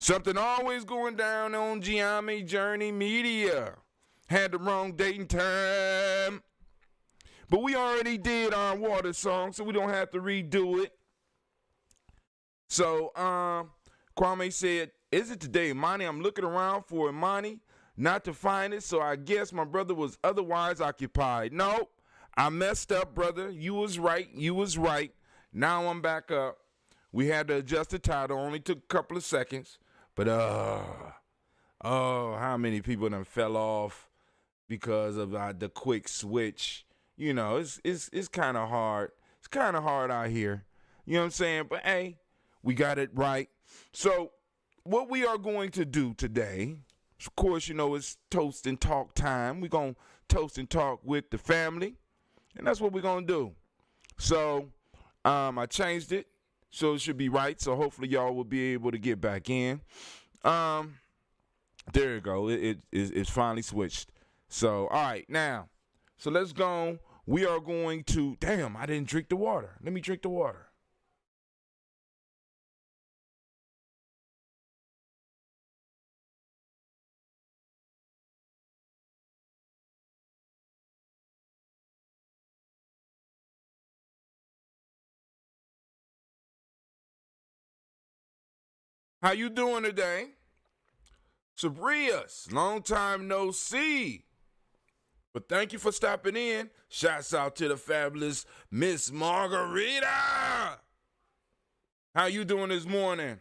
Something always going down on Gye-Nyame Journey Media. Had the wrong date and time. But we already did our water song, so we don't have to redo it. So, Kwame said, is it today, Imani? I'm looking around for Imani, not to find it, so I guess my brother was otherwise occupied. Nope, I messed up, brother. You was right. Now I'm back up. We had to adjust the title. Only took a couple of seconds. But, how many people done fell off because of the quick switch? You know, it's kind of hard. It's kind of hard out here. You know what I'm saying? But, hey, we got it right. So, what we are going to do today, of course, you know, it's Toast and Talk time. We're going to toast and talk with the family. And that's what we're going to do. So, I changed it. So it should be right. So hopefully y'all will be able to get back in. There you go. It's finally switched. So, all right. Now, so let's go. We are going to, damn, I didn't drink the water. Let me drink the water. How you doing today? Sabrias, long time no see. But thank you for stopping in. Shouts out to the fabulous Miss Margarita. How you doing this morning?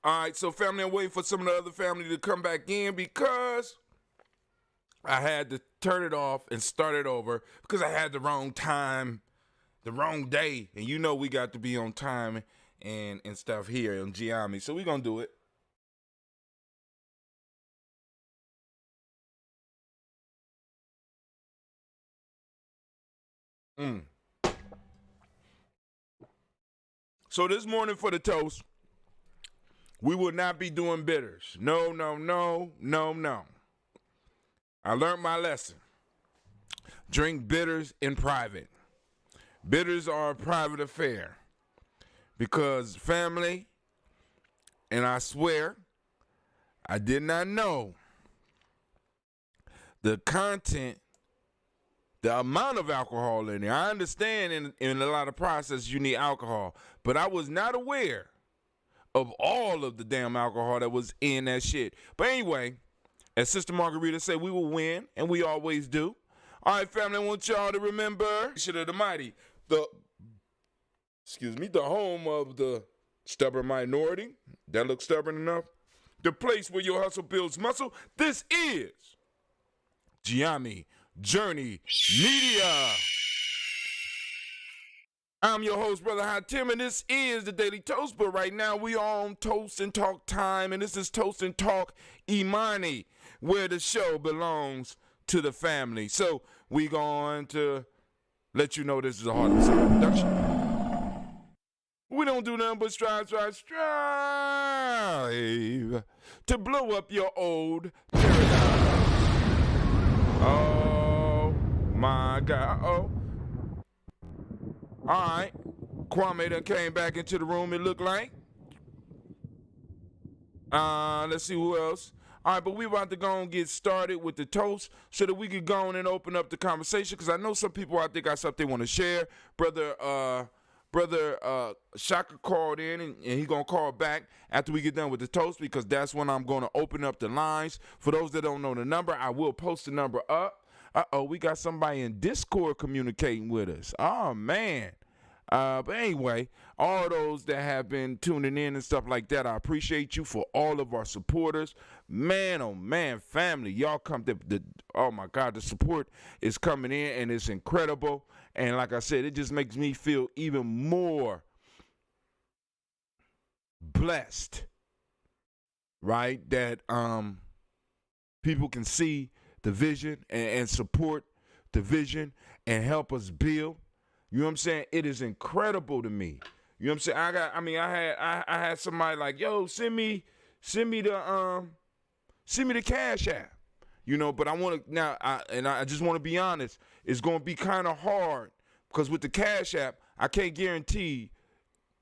All right, so family, I'm waiting for some of the other family to come back in because I had to turn it off and start it over because I had the wrong time, the wrong day. And you know we got to be on time and stuff here on Gye-Nyame. So we're going to do it. So this morning for the toast, we will not be doing bitters. No. I learned my lesson. Drink bitters in private. Bitters are a private affair. Because family, and I swear, I did not know the content, the amount of alcohol in there. I understand in a lot of processes you need alcohol, but I was not aware of all of the damn alcohol that was in that shit. But anyway, as Sister Margarita said, we will win, and we always do. All right, family, I want y'all to remember, shit of the mighty, the home of the stubborn minority. That looks stubborn enough. The place where your hustle builds muscle. This is Gye-Nyame Journey Media. I'm your host, Brother Hot Tim, and this is the Daily Toast. But right now, we are on Toast and Talk time, and this is Toast and Talk Imani, where the show belongs to the family. So we going to let you know this is a Heart of Summer production. We don't do nothing but strive to blow up your old paradigm. Oh my God. Oh. All right. Kwame done came back into the room, it looked like. Let's see who else. All right, but we about to go and get started with the toast so that we can go on and open up the conversation because I know some people out there got something they want to share. Brother Shaka called in and he going to call back after we get done with the toast because that's when I'm going to open up the lines. For those that don't know the number, I will post the number up. We got somebody in Discord communicating with us. Oh, man. But anyway, all those that have been tuning in and stuff like that, I appreciate you. For all of our supporters. Man, oh, man, family, y'all come oh, my God, the support is coming in, and it's incredible. And like I said, it just makes me feel even more blessed, right, that people can see the vision and support the vision and help us build. You know what I'm saying? It is incredible to me. You know what I'm saying? I had somebody like, yo, send me the Cash App. But I want to now, I just want to be honest. It's going to be kind of hard because with the Cash App, I can't guarantee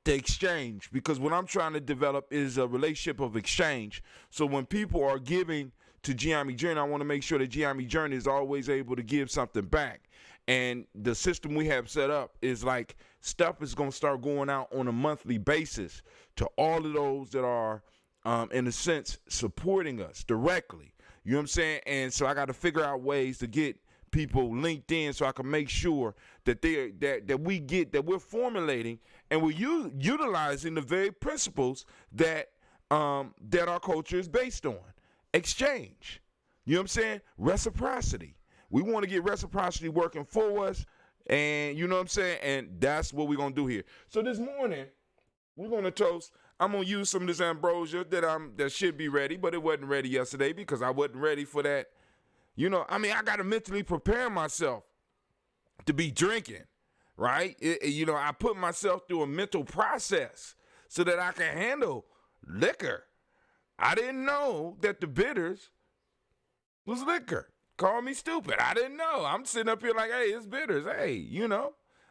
the exchange, because what I'm trying to develop is a relationship of exchange. So when people are giving to Gye-Nyame Journey, I want to make sure that Gye-Nyame Journey is always able to give something back. And the system we have set up is like stuff is going to start going out on a monthly basis to all of those that are, in a sense, supporting us directly. You know what I'm saying? And so I got to figure out ways to get people linked in so I can make sure that we're formulating and we're utilizing the very principles that our culture is based on. Exchange. You know what I'm saying? Reciprocity. We want to get reciprocity working for us, and you know what I'm saying? And that's what we're going to do here. So this morning, we're going to toast. I'm going to use some of this ambrosia that should be ready, but it wasn't ready yesterday because I wasn't ready for that. I got to mentally prepare myself to be drinking, right? I put myself through a mental process so that I can handle liquor. I didn't know that the bitters was liquor. Call me stupid. I didn't know. I'm sitting up here like, hey, it's bitters. Hey,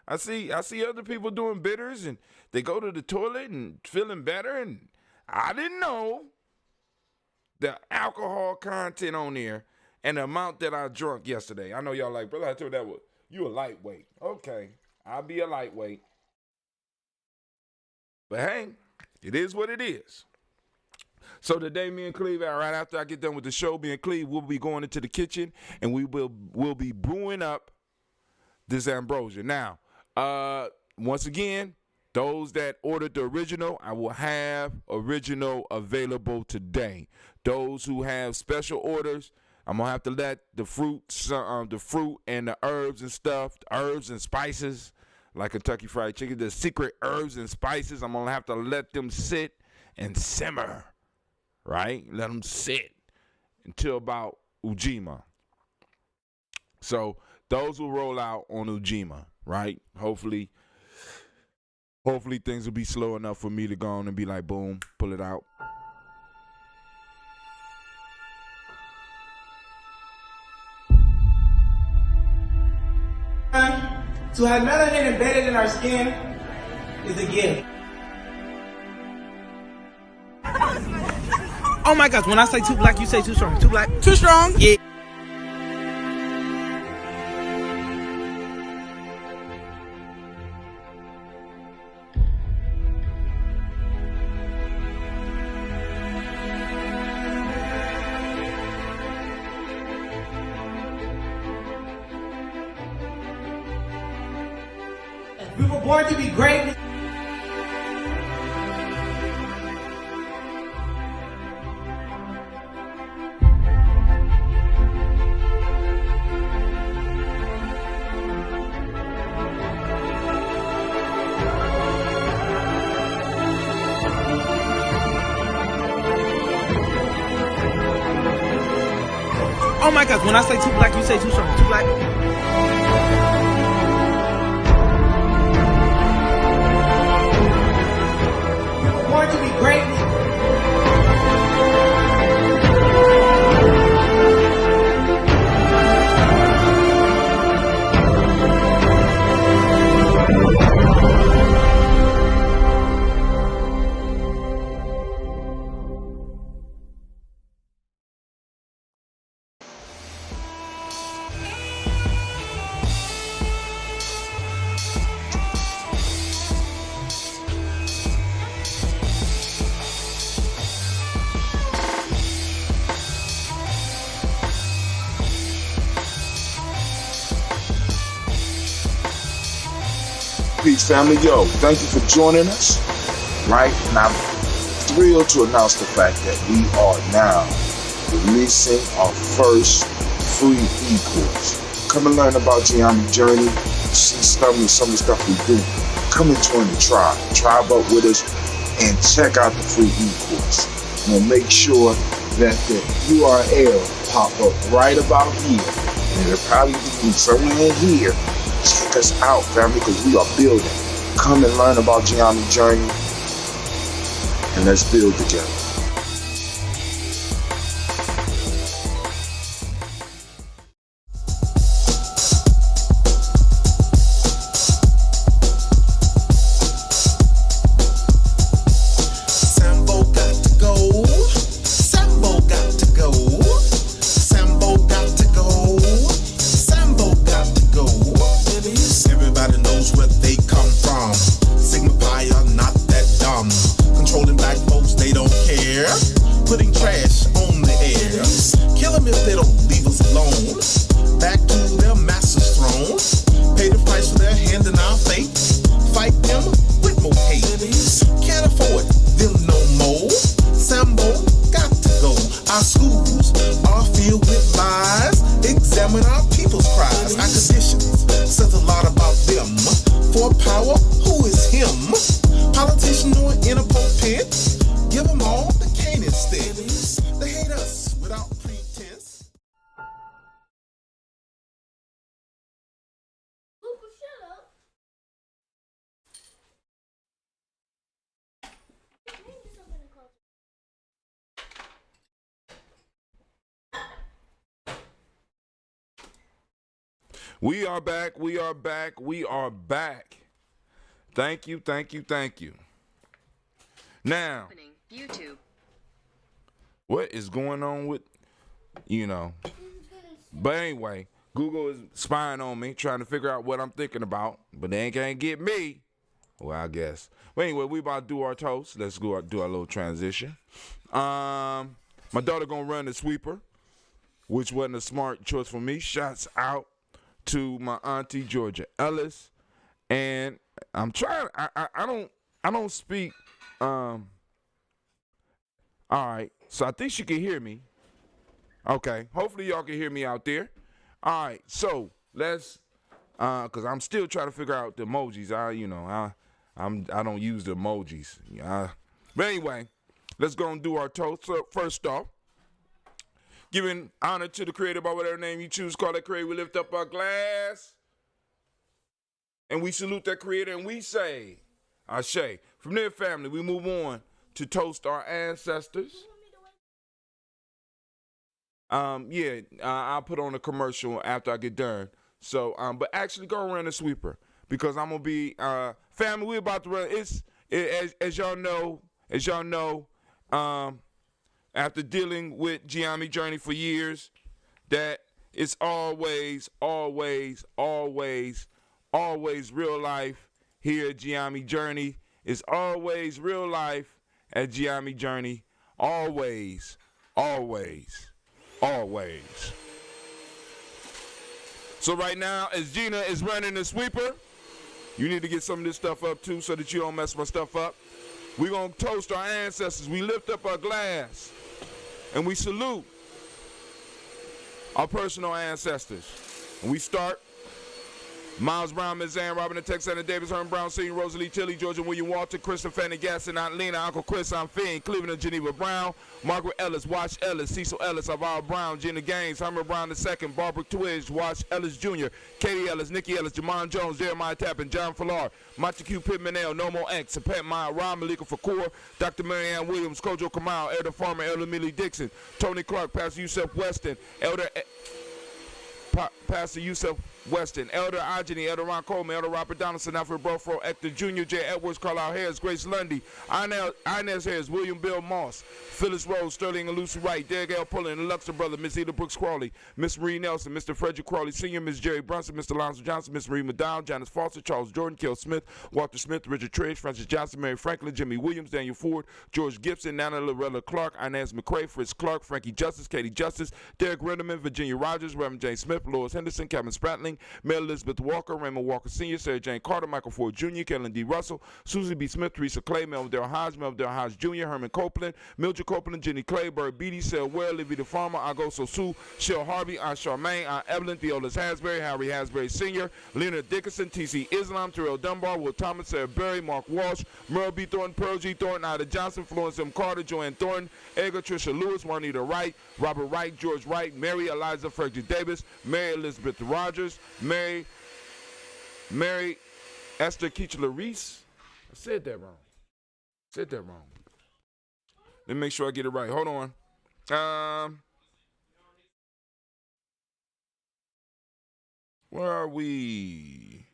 I see other people doing bitters and they go to the toilet and feeling better, and I didn't know the alcohol content on there and the amount that I drunk yesterday. I know y'all like, brother, I told that you a lightweight. Okay, I'll be a lightweight. But hey, it is what it is. So today, me and Cleve, right after I get done with the show, me and Cleve will be going into the kitchen and we'll be brewing up this ambrosia. Now, once again, those that ordered the original, I will have original available today. Those who have special orders, I'm gonna have to let the fruit and the herbs and stuff, the herbs and spices, like Kentucky Fried Chicken, the secret herbs and spices, I'm gonna have to let them sit and simmer, right? Let them sit until about Ujima. So those will roll out on Ujima, right? Hopefully things will be slow enough for me to go on and be like, boom, pull it out. To have melanin embedded in our skin is a gift. Oh my gosh, when I say too black, you say too strong. Too black? Too strong? Yeah. We were born to be great. Oh my gosh, when I say too black, you say too strong. Too black? We were born to be great. Peace, family. Yo, thank you for joining us. Right? And I'm thrilled to announce the fact that we are now releasing our first free e-course. Come and learn about Gye-Nyame Journey, see some of the stuff we do. Come and join the tribe. Tribe up with us and check out the free e-course. And we'll make sure that the URL pop up right about here. And it'll probably be somewhere in here. Check us out, family, because we are building. Come and learn about Gye-Nyame Journey, and let's build together. Trolling black folks, they don't care. Putting trash on the air. Kill them if they don't leave us alone. Back to their master's throne. Pay the price for their hand in our fate. Fight them with more hate. Can't afford them no more. Sambo got to go. Our schools are filled with lies. Examine our people's cries. Our conditions says a lot about them. For power, who is him? Politician or in a pulpit? Give them all the cane instead. They hate us without pretense. We are back. We are back. We are back. Thank you. Thank you. Thank you. Now, YouTube. what is going on with, but anyway, Google is spying on me, trying to figure out what I'm thinking about, but they can't get me. Well, I guess. But anyway, we about to do our toast. Let's go do our little transition. My daughter gonna run the sweeper, which wasn't a smart choice for me. Shouts out to my auntie Georgia Ellis, and I'm trying. I don't speak. All right, so I think she can hear me. Okay, hopefully y'all can hear me out there. All right, so let's, cause I'm still trying to figure out the emojis. I don't use the emojis. But anyway, let's go and do our toast. So first off, giving honor to the Creator by whatever name you choose. Call that Creator. We lift up our glass, and we salute that Creator, and we say, Ashe. From there, family, we move on to toast our ancestors. I'll put on a commercial after I get done. So, but actually go around the sweeper because I'm gonna be family. We're about to run. As y'all know, after dealing with Gye-Nyame journey for years, that it's always real life here at Gye-Nyame journey. It's always real life at Gye-Nyame journey. Always. So right now, as Gina is running the sweeper, you need to get some of this stuff up too so that you don't mess my stuff up. We're going to toast our ancestors. We lift up our glass and we salute our personal ancestors. And we start Miles Brown, Ms. Ann, Robin and Texana Davis, Herman Brown, Sr., Rosalie Tilly, Georgia William Walter, Kristen Fanny Gaston, Aunt Lena, Uncle Chris, Aunt Finn, Cleveland and Geneva Brown, Margaret Ellis, Wash Ellis, Cecil Ellis, Alvaro Brown, Gina Gaines, Herman Brown II, Barbara Twidge, Wash Ellis Jr., Katie Ellis, Nikki Ellis, Jamon Jones, Jeremiah Tappan, John Fallar, Macha Q. Pittman L, Nomo X, Pat Maya, Ron Malika Fakur, Dr. Marianne Williams, Kojo Kamal, Elder Farmer, Elder Millie Dixon, Tony Clark, Pastor Yusef Weston, Pastor Yusef Weston, Elder Ajani, Elder Ron Coleman, Elder Robert Donaldson, Alfred Brofro, Hector Jr., J. Edwards, Carlisle Harris, Grace Lundy, Inez Harris, William Bill Moss, Phyllis Rose, Sterling and Lucy Wright, Derek L. Pullen, and Luxor Brother, Miss Eda Brooks Crawley, Miss Marie Nelson, Mr. Frederick Crawley Sr., Miss Jerry Brunson, Mr. Lonzo Johnson, Miss Marie McDowell, Janice Foster, Charles Jordan, Kel Smith, Walter Smith, Richard Tridge, Francis Johnson, Mary Franklin, Jimmy Williams, Daniel Ford, George Gibson, Nana Loretta Clark, Inez McCrae, Fritz Clark, Frankie Justice, Katie Justice, Derek Renderman, Virginia Rogers, Reverend Jane Smith, Lois Henderson, Kevin Spratling, Mel Elizabeth Walker, Raymond Walker Sr., Sarah Jane Carter, Michael Ford Jr., Kellen D. Russell, Susie B. Smith, Teresa Clay, Melvin Darrell Hodge Jr., Herman Copeland, Mildred Copeland, Jenny Clay, Bird Beatty, Sel Ware, Livy the Farmer, Agoso Sue, Shell Harvey, Aunt Charmaine, Aunt Evelyn, Theolis Hasbury, Harry Hasbury Sr., Leonard Dickinson, T.C. Islam, Terrell Dunbar, Will Thomas, Sarah Berry, Mark Walsh, Merle B. Thornton, Pearl G. Thornton, Ida Johnson, Florence M. Carter, Joanne Thornton, Edgar Tricia Lewis, Juanita Wright, Robert Wright, George Wright, Mary Eliza Frederick Davis, Mary Elizabeth Rogers, Mary Esther Keechler Reese. I said that wrong. Let me make sure I get it right. Hold on. Where are we?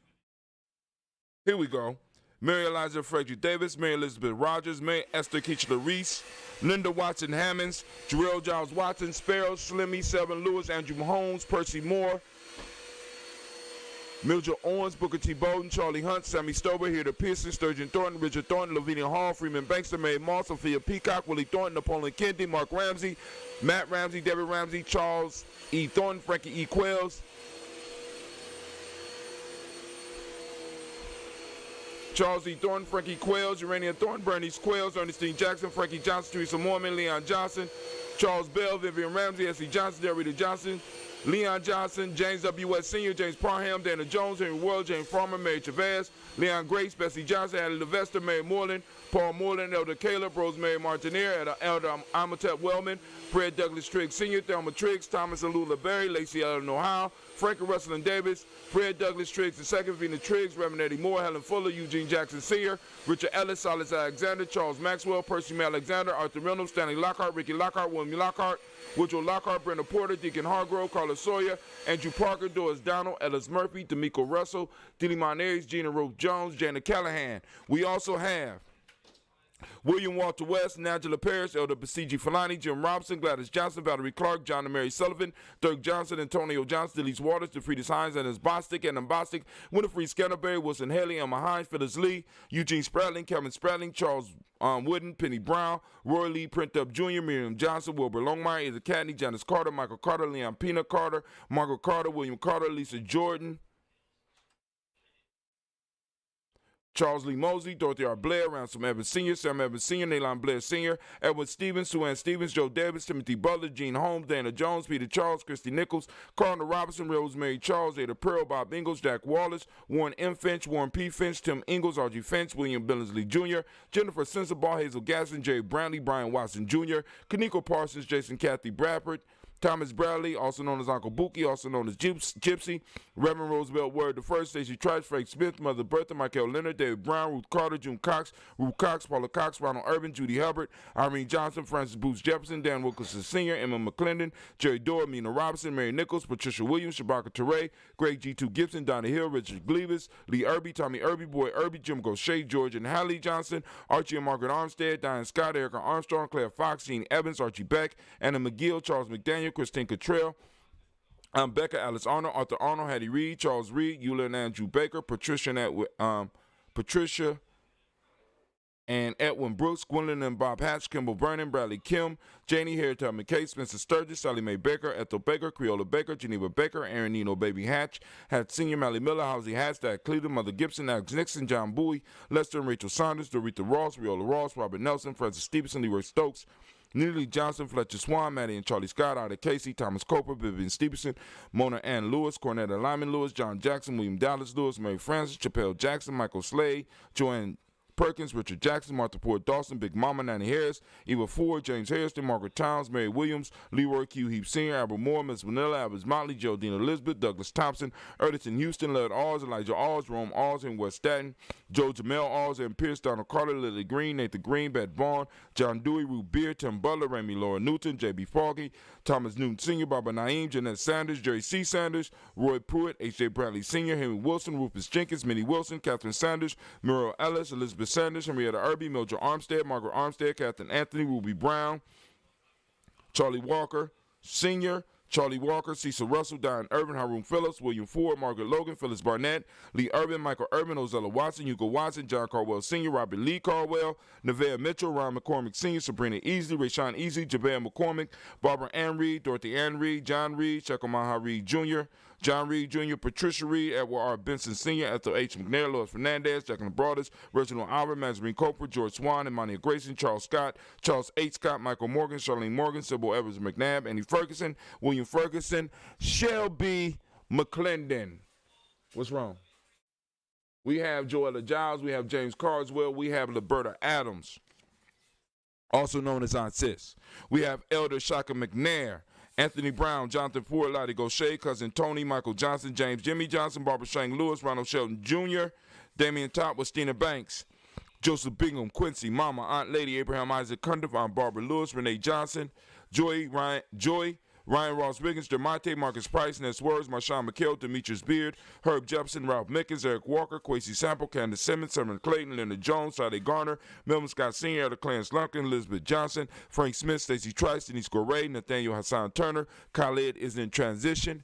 Here we go. Mary Eliza Frederick Davis, Mary Elizabeth Rogers, Mary Esther Keechler Reese, Linda Watson Hammonds, Jarrell Giles Watson, Sparrow, Slimmy, Selvin Lewis, Andrew Mahomes, Percy Moore, Mildred Owens, Booker T. Bowden, Charlie Hunt, Sammy Stover, Heather Pearson, Sturgeon Thornton, Richard Thornton, Lavinia Hall, Freeman Bankster, Mary Moss, Sophia Peacock, Willie Thornton, Napoleon Kennedy, Mark Ramsey, Matt Ramsey, Debbie Ramsey, Charles E. Thornton, Frankie E. Quells, Charles E. Thornton, Frankie Quells, Urania Thornton, Bernice Quells, Ernestine Jackson, Frankie Johnson, Teresa Mormon, Leon Johnson, Charles Bell, Vivian Ramsey, S.E. Johnson, Delrita Johnson, Leon Johnson, James W. West Sr., James Parham, Dana Jones, Henry World, James Farmer, Mary Chavez, Leon Grace, Bessie Johnson, Addie Levester, Mary Moreland, Paul Moreland, Elder Caleb, Rosemary Martinier, Elder Amatep Wellman, Fred Douglas Triggs Sr., Thelma Triggs, Thomas Alula Berry, Lacey Ellen Ohio, Frank and Russell Davis, Fred Douglas Triggs II, Vina Triggs, Reverend Eddie Moore, Helen Fuller, Eugene Jackson Sr., Richard Ellis, Silas Alexander, Charles Maxwell, Percy May Alexander, Arthur Reynolds, Stanley Lockhart, Ricky Lockhart, William Lockhart, Woodrow Lockhart, Brenda Porter, Deacon Hargrove, Carlos Sawyer, Andrew Parker, Doris Donald, Ellis Murphy, D'Amico Russell, Diddy Monares, Gina Rose Jones, Janet Callahan. We also have William Walter West, Nigella Parrish, Elder Basiji Falani, Jim Robinson, Gladys Johnson, Valerie Clark, John and Mary Sullivan, Dirk Johnson, Antonio Johnson, Delise Waters, DeFriedis Hines, and Bostic, and Bostic, Winifred Scanterbury, Wilson Haley, Emma Hines, Phyllis Lee, Eugene Spratling, Kevin Spratling, Charles Wooden, Penny Brown, Roy Lee, Print Up Jr., Miriam Johnson, Wilbur Longmire, Asa Cadney, Janice Carter, Michael Carter, Leon Pina Carter, Margaret Carter, William Carter, Lisa Jordan, Charles Lee Mosley, Dorothy R. Blair, Ransom Evans Sr., Sam Evans Sr., Naylon Blair Sr., Edward Stevens, Sue Ann Stevens, Joe Davis, Timothy Butler, Gene Holmes, Dana Jones, Peter Charles, Christy Nichols, Cardinal Robinson, Rosemary Charles, Ada Pearl, Bob Ingalls, Jack Wallace, Warren M. Finch, Warren P. Finch, Tim Ingalls, R.G. Finch, William Billingsley Jr., Jennifer Sensabaugh, Hazel Gasson, Jerry Brownlee, Brian Watson Jr., Kaniko Parsons, Jason Kathy Bradford, Thomas Bradley, also known as Uncle Buki, also known as Gypsy, Reverend Roosevelt Word I, Stacey Trice, Frank Smith, Mother Bertha, Michael Leonard, David Brown, Ruth Carter, June Cox, Ruth Cox, Paula Cox, Ronald Urban, Judy Hubbard, Irene Johnson, Francis Booth Jefferson, Dan Wilkinson Sr., Emma McClendon, Jerry Dorr, Mina Robinson, Mary Nichols, Patricia Williams, Shabaka Teray, Greg G2 Gibson, Donna Hill, Richard Gleavis, Lee Irby, Tommy Irby, Boy Irby, Jim Gaucher, George and Hallie Johnson, Archie and Margaret Armstead, Diane Scott, Erica Armstrong, Claire Fox, Gene Evans, Archie Beck, Anna McGill, Charles McDaniel, Christine Cottrell, Becca Alice Arnold, Arthur Arnold, Hattie Reed, Charles Reed, Eula and Andrew Baker, Patricia and Edwin Brooks, Gwendolyn and Bob Hatch, Kimball Vernon, Bradley Kim, Janie Harriet McKay, Spencer Sturgis, Sally Mae Baker, Ethel Baker, Creola Baker, Geneva Baker, Aaron Nino Baby Hatch, Hat Senior, Mally Miller, Housie Hatch, Dad Cleveland, Mother Gibson, Alex Nixon, John Bowie, Lester and Rachel Saunders, Dorita Ross, Riola Ross, Robert Nelson, Francis Stevenson, Leroy Stokes, Neely Johnson, Fletcher Swan, Maddie and Charlie Scott, Ida Casey, Thomas Coper, Vivian Stevenson, Mona Ann Lewis, Cornetta Lyman Lewis, John Jackson, William Dallas Lewis, Mary Francis, Chappelle Jackson, Michael Slade, Joanne Perkins, Richard Jackson, Martha Port Dawson, Big Mama, Nanny Harris, Eva Ford, James Harrison, Margaret Towns, Mary Williams, Leroy Q. Heap Sr., Albert Moore, Miss Vanilla, Albert Motley, Geraldine Elizabeth, Douglas Thompson, Erdington Houston, Laird Alls, Elijah Alls, Rome Alls in West Staten, Joe Jamel Alls and Pierce, Donald Carter, Lily Green, Nathan Green, Beth Vaughn, John Dewey, Ruth Beer, Tim Butler, Remy Laura Newton, J.B. Foggy, Thomas Newton Sr., Barbara Naeem, Jeanette Sanders, Jerry C. Sanders, Roy Pruitt, H.J. Bradley Sr., Henry Wilson, Rufus Jenkins, Minnie Wilson, Catherine Sanders, Muriel Ellis, Elizabeth Sanders, Henrietta Irby, Mildred Armstead, Margaret Armstead, Catherine Anthony, Ruby Brown, Charlie Walker Sr., Charlie Walker, Cecil Russell, Diane Irvin, Haroon Phillips, William Ford, Margaret Logan, Phyllis Barnett, Lee Urban, Michael Urban, Ozella Watson, Hugo Watson, John Carwell Sr., Robert Lee Carwell, Nevaeh Mitchell, Ron McCormick Sr., Sabrina Easley, Rayshawn Easley, Jabez McCormick, Barbara Ann Reed, Dorothy Ann Reed, John Reed, Shekomaha Reed Jr., John Reed Jr., Patricia Reed, Edward R. Benson Sr., Ethel H. McNair, Lois Fernandez, Jacqueline Broadus, Reginald Albert, Mazarine Coper, George Swan, Imani Grayson, Charles Scott, Charles H. Scott, Michael Morgan, Charlene Morgan, Sybil Evans McNabb, Annie Ferguson, William Ferguson, Shelby McClendon. What's wrong? We have Joella Giles, we have James Carswell, we have Liberta Adams, also known as Aunt Sis. We have Elder Shaka McNair, Anthony Brown, Jonathan Ford, Lottie Gaucher, Cousin Tony, Michael Johnson, James Jimmy Johnson, Barbara Shang Lewis, Ronald Shelton Jr., Damian Top, Westina Banks, Joseph Bingham, Quincy, Mama, Aunt Lady, Abraham Isaac Cundiff, Aunt Barbara Lewis, Renee Johnson, Ryan Ross Wiggins, Dermonte, Marcus Price, Ness Words, Marshawn McHale, Demetrius Beard, Herb Jefferson, Ralph Mickens, Eric Walker, Quasi Sample, Candace Simmons, Severn Clayton, Leonard Jones, Sade Garner, Melvin Scott Sr., Elder Clarence Lumpkin, Elizabeth Johnson, Frank Smith, Stacey Trice, Denise Goray, Nathaniel Hassan Turner, Khalid is in transition,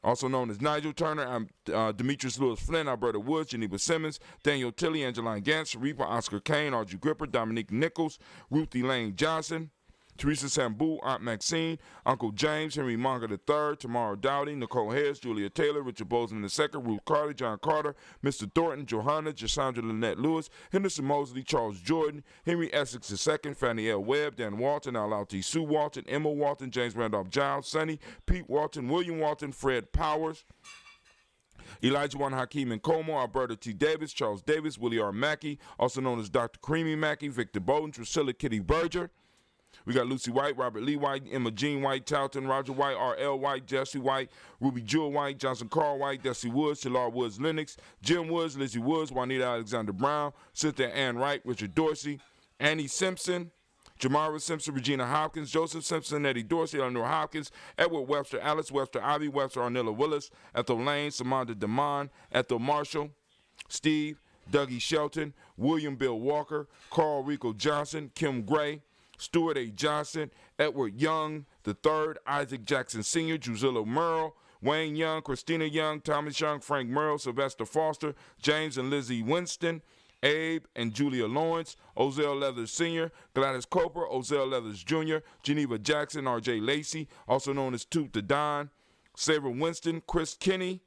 also known as Nigel Turner, Demetrius Lewis Flynn, Alberta Woods, Geneva Simmons, Daniel Tilley, Angeline Gantz, Reaper, Oscar Kane, Audrey Gripper, Dominique Nichols, Ruthie Lane Johnson, Teresa Sambu, Aunt Maxine, Uncle James, Henry Monga III, Tamara Dowdy, Nicole Harris, Julia Taylor, Richard Bozeman II, Ruth Carter, John Carter, Mr. Thornton, Johanna, Jasandra Lynette Lewis, Henderson Mosley, Charles Jordan, Henry Essex II, Fannie L. Webb, Dan Walton, Al-Alti Sue Walton, Emma Walton, James Randolph Giles, Sonny, Pete Walton, William Walton, Fred Powers, Elijah Juan Hakeem and Como, Alberta T. Davis, Charles Davis, Willie R. Mackey, also known as Dr. Creamy Mackey, Victor Bowden, Drusilla Kitty Berger. We got Lucy White, Robert Lee White, Emma Jean White, Talton, Roger White, R.L. White, Jesse White, Ruby Jewel White, Johnson Carl White, Desi Woods, Shalard Woods Lennox, Jim Woods, Lizzie Woods, Juanita Alexander Brown, Cynthia Ann Wright, Richard Dorsey, Annie Simpson, Jamara Simpson, Regina Hopkins, Joseph Simpson, Eddie Dorsey, Eleanor Hopkins, Edward Webster, Alice Webster, Ivy Webster, Arnilla Willis, Ethel Lane, Samantha DeMond, Ethel Marshall, Steve, Dougie Shelton, William Bill Walker, Carl Rico Johnson, Kim Gray, Stuart A. Johnson, Edward Young III, Isaac Jackson Sr., Drusilla Merle, Wayne Young, Christina Young, Thomas Young, Frank Merle, Sylvester Foster, James and Lizzie Winston, Abe and Julia Lawrence, Ozell Leathers Sr., Gladys Coper, Ozell Leathers Jr., Geneva Jackson, R.J. Lacey, also known as Toot the Don, Sarah Winston, Chris Kinney,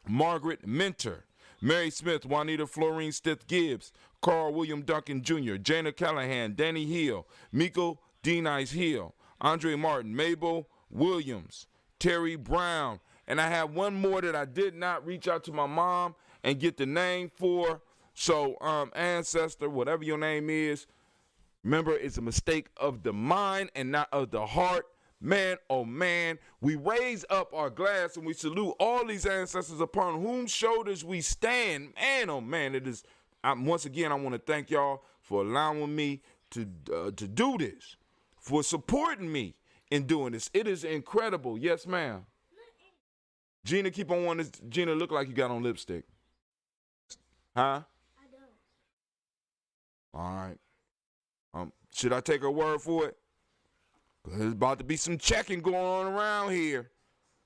Margaret Minter, Mary Smith, Juanita Florine Stith Gibbs, Carl William Duncan Jr., Jana Callahan, Danny Hill, Miko D. Nice Hill, Andre Martin, Mabel Williams, Terry Brown. And I have one more that I did not reach out to my mom and get the name for. So, ancestor, whatever your name is, remember, it's a mistake of the mind and not of the heart. Man, oh man, we raise up our glass and we salute all these ancestors upon whom shoulders we stand. Man, oh man, it is. Once again, I want to thank y'all for allowing me to do this, for supporting me in doing this. It is incredible. Yes, ma'am. Gina, keep on wanting this. Gina, look like you got on lipstick. Huh? I don't. All right. Should I take her word for it? There's about to be some checking going on around here,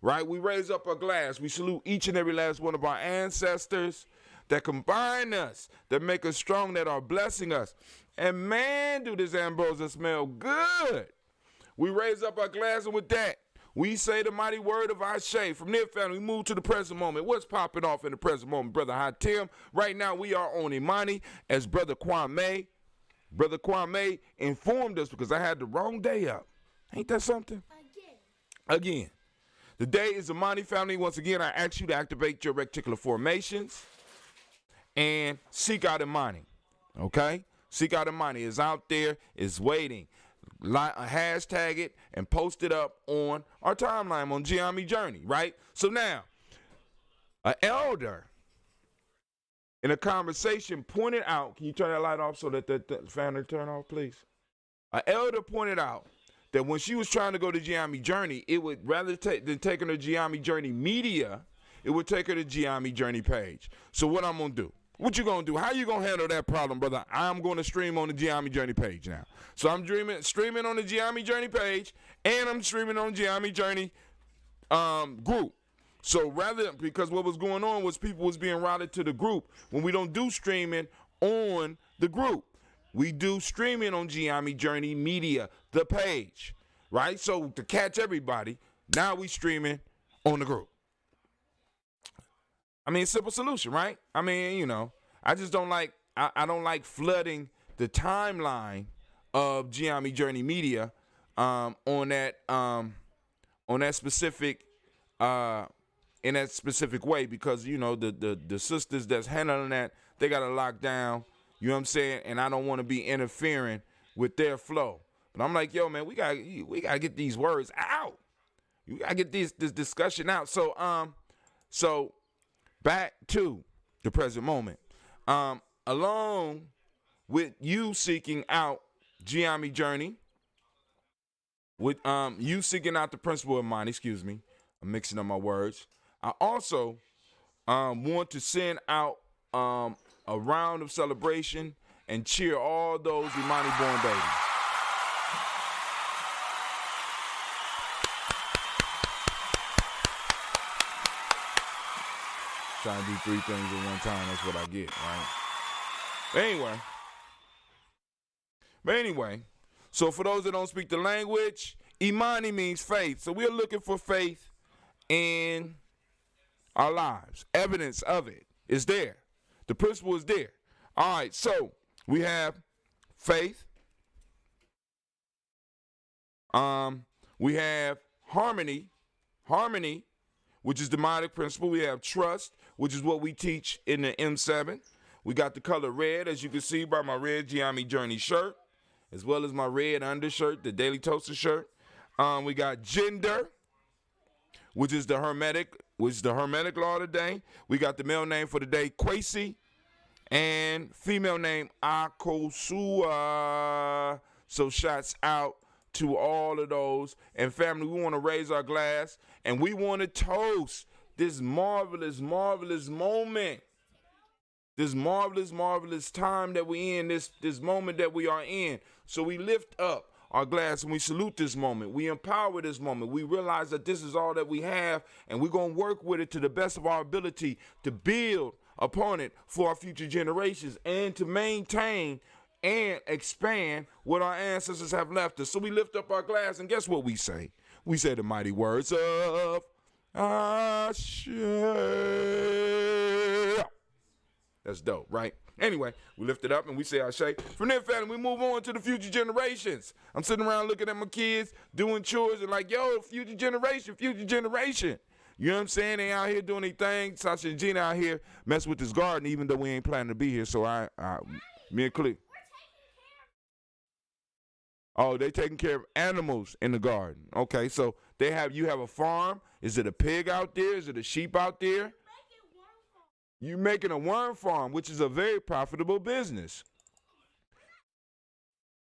right? We raise up our glass. We salute each and every last one of our ancestors that combine us, that make us strong, that are blessing us. And man, do this ambrosia smell good. We raise up our glass, and with that, we say the mighty word of Ashe. From there, family, we move to the present moment. What's popping off in the present moment, Brother Hatim? Right now, we are on Imani, as Brother Kwame informed us, because I had the wrong day up. Ain't that something? Again. The day is Imani, family. Once again, I ask you to activate your reticular formations and seek out Imani. Okay? Seek out Imani. Is out there, is waiting. Hashtag it and post it up on our timeline on Gye-Nyame Journey, right? So now, an elder in a conversation pointed out, can you turn that light off so that the fan will turn off, please? An elder pointed out that when she was trying to go to Gye-Nyame Journey, it would, rather than taking her to Gye-Nyame Journey media, it would take her to Gye-Nyame Journey page. So what I'm going to do? What you going to do? How you going to handle that problem, brother? I'm going to stream on the Gye-Nyame Journey page now. So I'm streaming on the Gye-Nyame Journey page, and I'm streaming on Gye-Nyame Journey group. So because what was going on was people was being routed to the group when we don't do streaming on the group. We do streaming on Gye-Nyame Journey Media, the page, right? So to catch everybody, now we streaming on the group. I mean, simple solution, right? I mean, you know, I just don't like, I don't like flooding the timeline of Gye-Nyame Journey Media on that specific in that specific way, because you know the sisters that's handling that, they got to lock down. You know what I'm saying? And I don't want to be interfering with their flow. But I'm like, yo, man, we gotta get these words out. You gotta get this discussion out. So back to the present moment. Along with you seeking out Gye-Nyame Journey, with you seeking out the principle of mine, excuse me, I'm mixing up my words. I also want to send out a round of celebration and cheer all those Imani born babies. Trying to do three things at one time, that's what I get, right? But anyway, so for those that don't speak the language, Imani means faith. So we're looking for faith in our lives. Evidence of it is there. The principle is there. All right, so we have faith. We have harmony, which is demonic principle. We have trust, which is what we teach in the M7. We got the color red, as you can see by my red Gye-Nyame Journey shirt, as well as my red undershirt, the Daily Toaster shirt. We got gender, which is the hermetic law today. We got the male name for the day, Kwesi, and female name, Akosua. So shouts out to all of those. And family, we want to raise our glass, and we want to toast this marvelous, marvelous moment. This marvelous, marvelous time that we in, this moment that we are in. So we lift up our glass and we salute this moment. We empower this moment. We realize that this is all that we have, and we're going to work with it to the best of our ability to build upon it for our future generations and to maintain and expand what our ancestors have left us. So we lift up our glass, and guess what we say? We say the mighty words of Ashe. That's dope, right? Anyway, we lift it up and we say Ashe. From there, family, we move on to the future generations. I'm sitting around looking at my kids, doing chores, and like, yo, future generation, future generation. You know what I'm saying? They out here doing their thing. Sasha and Gina out here messing with this garden, even though we ain't planning to be here. So me and Cleo. Oh, they taking care of animals in the garden. Okay, so you have a farm. Is it a pig out there? Is it a sheep out there? You're making a worm farm, which is a very profitable business.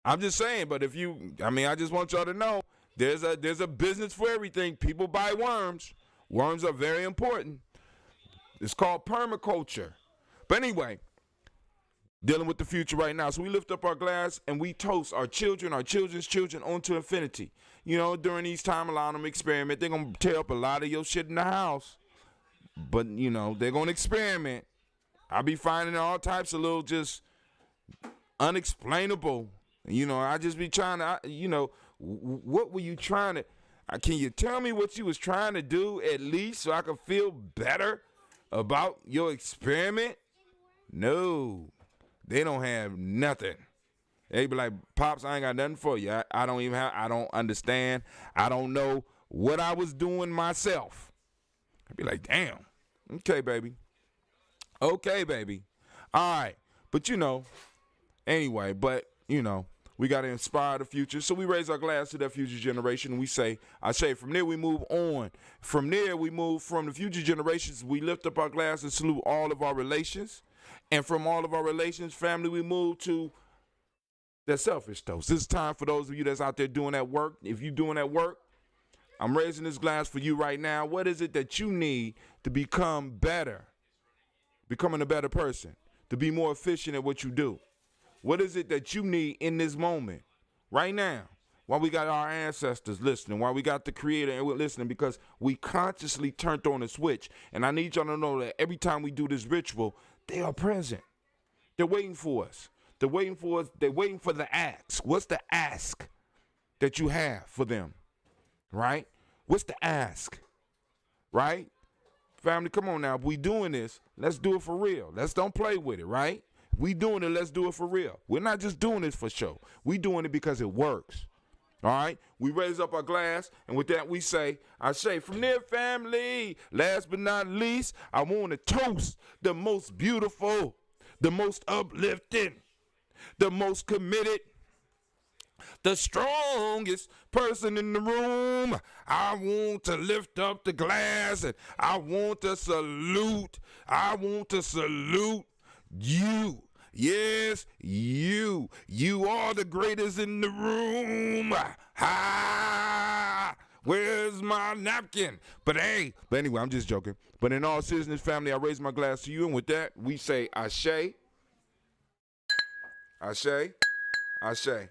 I'm just saying, but I just want y'all to know there's a business for everything. People buy worms. Worms are very important. It's called permaculture. But anyway, dealing with the future right now. So we lift up our glass and we toast our children, our children's children onto infinity. You know, during these times, allow them to experiment. They're going to tear up a lot of your shit in the house. But, you know, they're going to experiment. I'll be finding all types of little just unexplainable. You know, I just be trying to, what were you trying to, can you tell me what you was trying to do at least so I could feel better about your experiment? No, they don't have nothing. They be like, Pops, I ain't got nothing for you. I don't understand. I don't know what I was doing myself. I'd be like, damn. Okay, baby. All right. But, anyway, we got to inspire the future. So we raise our glass to that future generation, and we say, from there we move on. From there we move from the future generations. We lift up our glass and salute all of our relations. And from all of our relations, family, we move to the selfish toast. This is time for those of you that's out there doing that work. If you're doing that work, I'm raising this glass for you right now. What is it that you need to become better? Becoming a better person, to be more efficient at what you do. What is it that you need in this moment, right now, while we got our ancestors listening, while we got the Creator and we're listening, because we consciously turned on a switch. And I need y'all to know that every time we do this ritual, they are present. They're waiting for us. They're waiting for us. They're waiting for the ask. What's the ask that you have for them? Right? What's the ask? Right? Family, come on now. If we doing this, let's do it for real. Let's don't play with it, right? If we doing it, let's do it for real. We're not just doing this for show. We doing it because it works. All right? We raise up our glass, and with that we say, from there, family, last but not least, I want to toast the most beautiful, the most uplifting, the most committed, the strongest person in the room. I want to lift up the glass and I want to salute. You. Yes, you. You are the greatest in the room. Ha! Where's my napkin? But anyway, I'm just joking. But in all seriousness, family, I raise my glass to you. And with that, we say Ashe. Ashe. Ashe.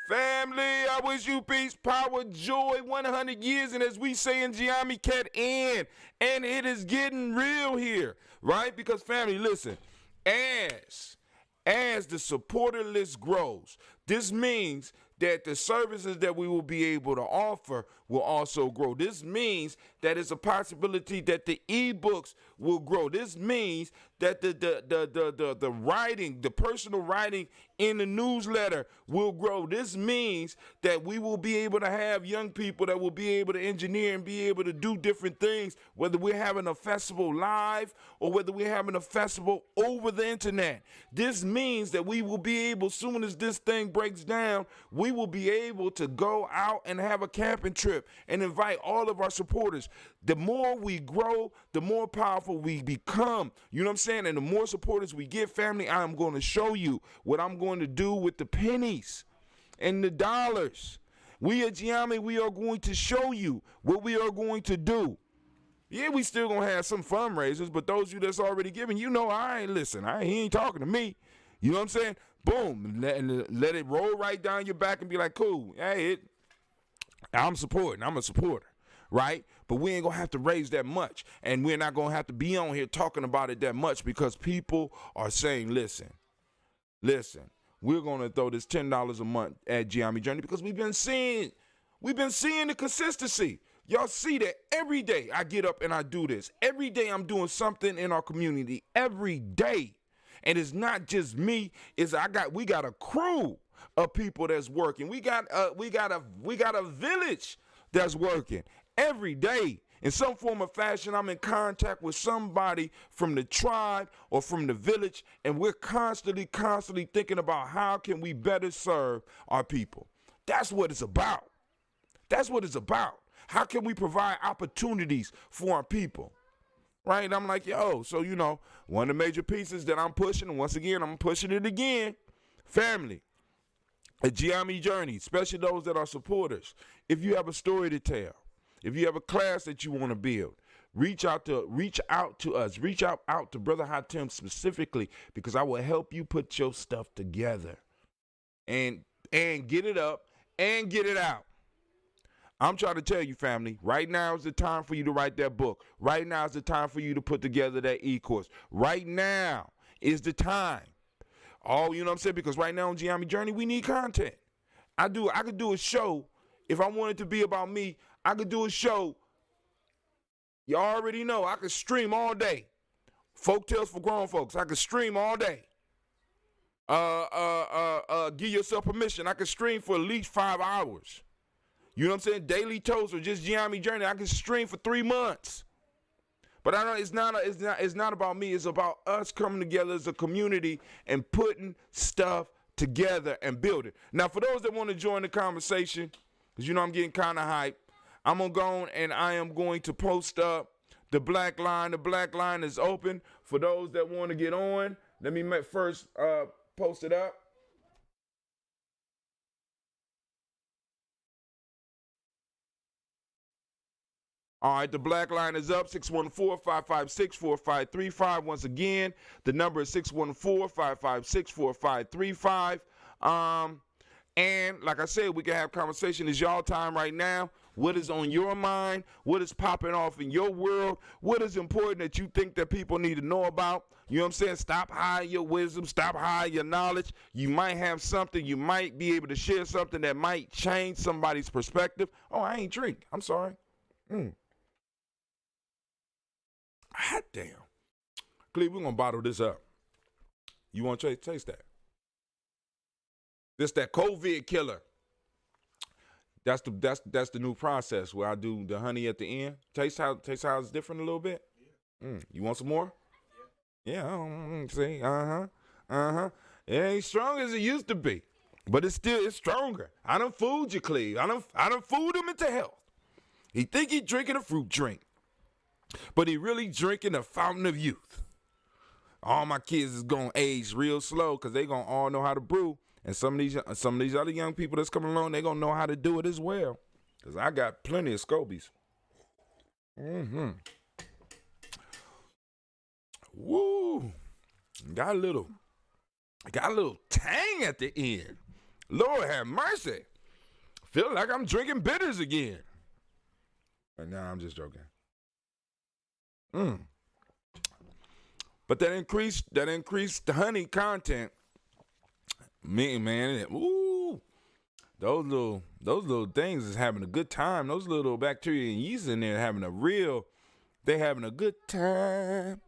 Family, I wish you peace, power, joy, 100 years, and as we say in Gye-Nyame, cat in, and it is getting real here, right? Because family, listen, as the supporter list grows, this means that the services that we will be able to offer will also grow. This means that it's a possibility that the ebooks will grow. This means that the writing, the personal writing in the newsletter will grow. This means that we will be able to have young people that will be able to engineer and be able to do different things, whether we're having a festival live or whether we're having a festival over the internet. This means that we will be able, soon as this thing breaks down, we will be able to go out and have a camping trip and invite all of our supporters. The more we grow, the more powerful we become. You know what I'm saying? And the more supporters we get, family, I'm going to show you what I'm going to do with the pennies and the dollars. We at Gye-Nyame, we are going to show you what we are going to do. Yeah, we still going to have some fundraisers, but those of you that's already giving, you know, he ain't talking to me. You know what I'm saying? Boom, let it roll right down your back and be like, cool, hey, I'm supporting, I'm a supporter, right? But we ain't gonna have to raise that much, and we're not gonna have to be on here talking about it that much because people are saying, listen, we're gonna throw this $10 a month at Gye-Nyame Journey because we've been seeing the consistency. Y'all see that every day I get up and I do this. Every day I'm doing something in our community. Every day. And it's not just me, we got a crew of people that's working. We got a village that's working every day. In some form or fashion, I'm in contact with somebody from the tribe or from the village, and we're constantly thinking about how can we better serve our people. That's what it's about. That's what it's about. How can we provide opportunities for our people? Right? And I'm like, yo, so, you know, one of the major pieces that I'm pushing, and once again, I'm pushing it again, family, a Gye-Nyame Journey, especially those that are supporters. If you have a story to tell, if you have a class that you want to build, reach out to us. Reach out to Brother Hatem specifically, because I will help you put your stuff together and get it up and get it out. I'm trying to tell you, family, right now is the time for you to write that book. Right now is the time for you to put together that e-course. Right now is the time. Oh, you know what I'm saying? Because right now on Gye-Nyame Journey, we need content. I could do a show. If I wanted to be about me, I could do a show. You already know I could stream all day. Folk tales for grown folks. I could stream all day. Give yourself permission. I could stream for at least 5 hours. You know what I'm saying? Daily Toast or just Gye-Nyame Journey. I can stream for 3 months. But I know it's not about me. It's about us coming together as a community and putting stuff together and building. Now, for those that want to join the conversation, because you know I'm getting kind of hyped, I'm going to go on and I am going to post up the black line. The black line is open for those that want to get on. Let me first post it up. All right, the black line is up, 614-556-4535. Once again, the number is 614-556-4535. And like I said, we can have conversation. It's y'all time right now. What is on your mind? What is popping off in your world? What is important that you think that people need to know about? You know what I'm saying? Stop hiding your wisdom. Stop hiding your knowledge. You might have something. You might be able to share something that might change somebody's perspective. Oh, I ain't drink. I'm sorry. Hot damn. Cleve, we're going to bottle this up. You want to taste that? This that COVID killer. That's the new process where I do the honey at the end. Taste how it's different a little bit? Yeah. You want some more? Yeah. See? It ain't strong as it used to be. But it's stronger. I done fooled you, Cleve. I done fooled him into health. He think he drinking a fruit drink. But he really drinking a fountain of youth. All my kids is going to age real slow because they going to all know how to brew. And some of these other young people that's coming along, they going to know how to do it as well. Because I got plenty of Scobies. Woo. Got a little tang at the end. Lord have mercy. Feel like I'm drinking bitters again. Nah, I'm just joking. But that increased honey content, man, ooh, those little things is having a good time. Those little bacteria and yeast in there they having a good time.